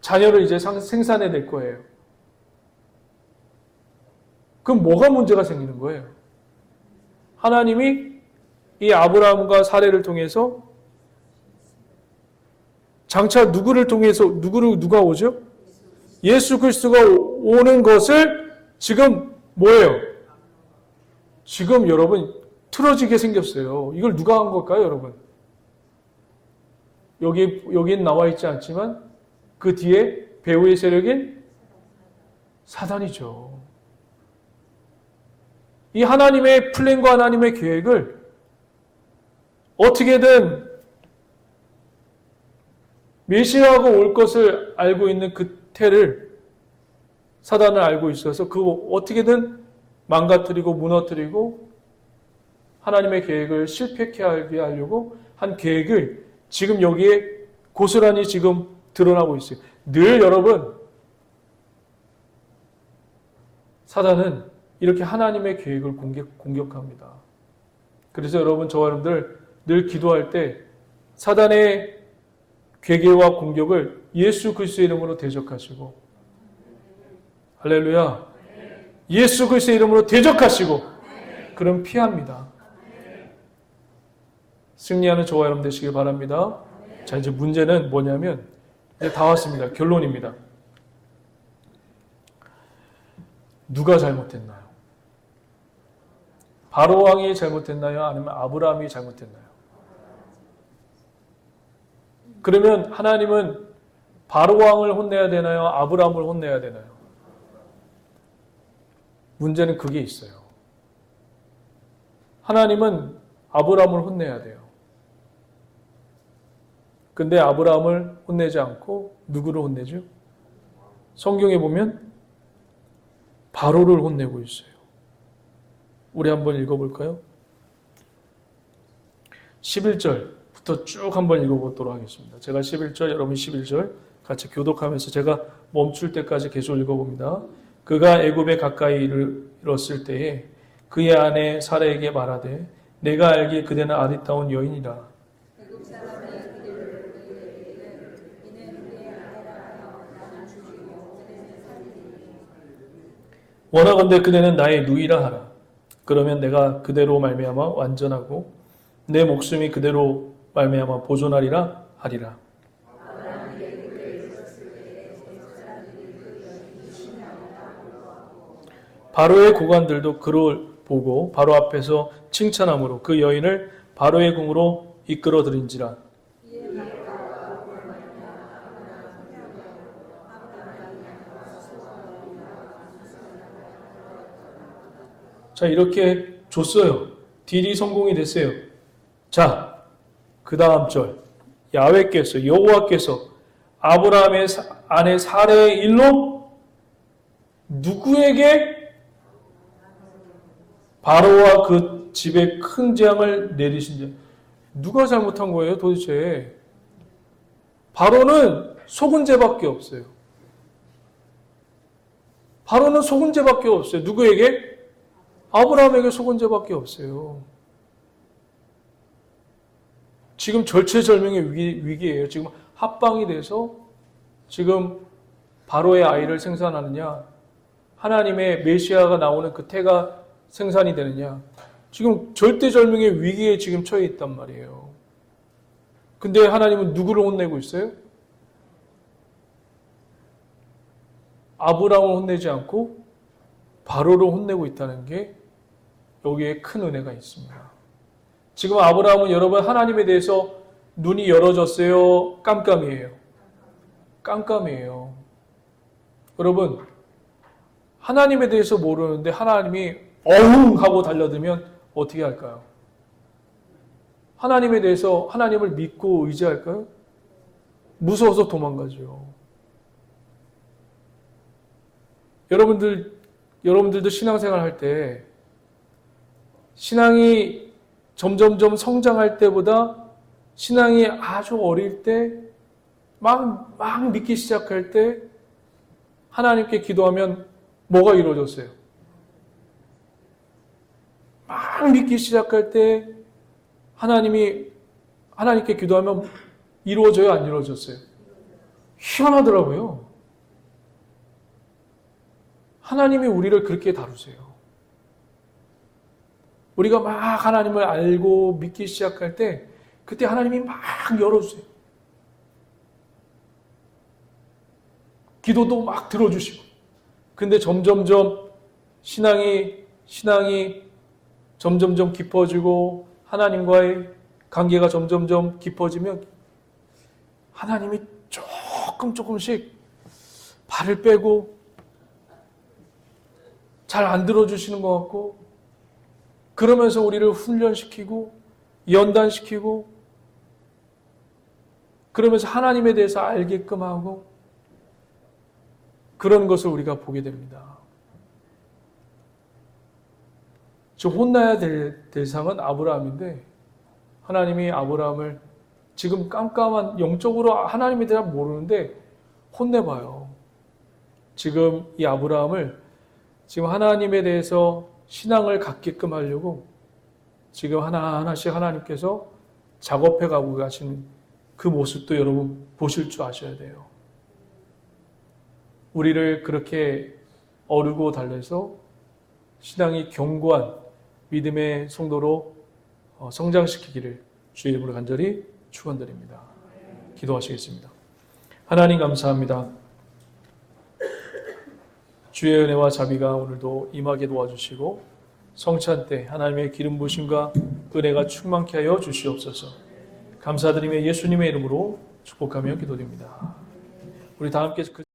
자녀를 이제 생산해낼 거예요. 그럼 뭐가 문제가 생기는 거예요? 하나님이 이 아브라함과 사레를 통해서 장차 누가 오죠? 예수 그리스도가 오는 것을 지금 뭐예요? 지금 여러분 틀어지게 생겼어요. 이걸 누가 한 걸까요, 여러분? 여기엔 나와 있지 않지만 그 뒤에 배후의 세력인 사단이죠. 이 하나님의 플랜과 하나님의 계획을 어떻게든 메시아가 올 것을 알고 있는 그 태를 사단을 알고 있어서 그거 어떻게든 망가뜨리고 무너뜨리고 하나님의 계획을 실패케 하게 하려고 한 계획을 지금 여기에 고스란히 지금 드러나고 있어요. 늘 여러분 사단은 이렇게 하나님의 계획을 공격합니다. 그래서 여러분 저와 여러분들 늘 기도할 때 사단의 괴계와 공격을 예수 그리스도의 이름으로 대적하시고 할렐루야 예수 그리스도의 이름으로 대적하시고 그럼 피합니다. 승리하는 저와 여러분 되시길 바랍니다. 자, 이제 문제는 뭐냐면 이제 다 왔습니다. 결론입니다. 누가 잘못했나요? 바로 왕이 잘못했나요? 아니면 아브라함이 잘못했나요? 그러면 하나님은 바로 왕을 혼내야 되나요? 아브라함을 혼내야 되나요? 문제는 그게 있어요. 하나님은 아브라함을 혼내야 돼요. 근데 아브라함을 혼내지 않고 누구를 혼내죠? 성경에 보면 바로를 혼내고 있어요. 우리 한번 읽어볼까요? 11절부터 쭉 한번 읽어보도록 하겠습니다. 제가 11절, 여러분 11절 같이 교독하면서 제가 멈출 때까지 계속 읽어봅니다. 그가 애굽에 가까이 이르렀을 때에 그의 아내 사라에게 말하되 내가 알기에 그대는 아리따운 여인이라. 원하건대 그대는 나의 누이라 하라. 그러면 내가 그대로 말미암아 완전하고 내 목숨이 그대로 말미암아 보존하리라 하리라. 바로의 고관들도 그를 보고 바로 앞에서 칭찬함으로 그 여인을 바로의 궁으로 이끌어 들인지라. 자, 이렇게 줬어요. 딜이 성공이 됐어요. 자, 그 다음 절. 야훼께서, 여호와께서 아브라함의 아내 사레의 일로 누구에게 바로와 그 집에 큰 재앙을 내리신지. 누가 잘못한 거예요, 도대체? 바로는 속은 죄밖에 없어요. 바로는 속은 죄밖에 없어요. 누구에게? 아브라함에게 속은 죄밖에 없어요. 지금 절체절명의 위기예요. 지금 합방이 돼서 지금 바로의 아이를 생산하느냐, 하나님의 메시아가 나오는 그 태가 생산이 되느냐, 지금 절대절명의 위기에 지금 처해 있단 말이에요. 근데 하나님은 누구를 혼내고 있어요? 아브라함을 혼내지 않고 바로를 혼내고 있다는 게 여기에 큰 은혜가 있습니다. 지금 아브라함은 여러분 하나님에 대해서 눈이 열어졌어요? 깜깜이에요? 깜깜이에요. 여러분 하나님에 대해서 모르는데 하나님이 어흥 하고 달려들면 어떻게 할까요? 하나님에 대해서 하나님을 믿고 의지할까요? 무서워서 도망가죠. 여러분들도 신앙생활 할 때 신앙이 점점점 성장할 때보다 신앙이 아주 어릴 때, 막 믿기 시작할 때 하나님께 기도하면 뭐가 이루어졌어요? 막 믿기 시작할 때 하나님께 기도하면 이루어져요? 안 이루어졌어요? 희한하더라고요. 하나님이 우리를 그렇게 다루세요. 우리가 막 하나님을 알고 믿기 시작할 때 그때 하나님이 막 열어주세요. 기도도 막 들어주시고. 근데 점점점 신앙이 점점점 깊어지고 하나님과의 관계가 점점점 깊어지면 하나님이 조금씩 발을 빼고 잘 안 들어주시는 것 같고, 그러면서 우리를 훈련시키고 연단시키고 그러면서 하나님에 대해서 알게끔 하고 그런 것을 우리가 보게 됩니다. 저 혼나야 될 대상은 아브라함인데 하나님이 아브라함을 지금 깜깜한 영적으로 하나님에 대해 모르는데 혼내봐요. 지금 이 아브라함을 지금 하나님에 대해서 신앙을 갖게끔 하려고 지금 하나하나씩 하나님께서 작업해 가고 가시는 그 모습도 여러분 보실 줄 아셔야 돼요. 우리를 그렇게 어르고 달래서 신앙이 견고한 믿음의 성도로 성장시키기를 주의 이름으로 간절히 축원드립니다. 기도하시겠습니다. 하나님 감사합니다. 주의 은혜와 자비가 오늘도 임하게 도와주시고 성찬 때 하나님의 기름 부으심과 은혜가 충만케 하여 주시옵소서. 감사드리며 예수님의 이름으로 축복하며 기도드립니다. 우리 다 함께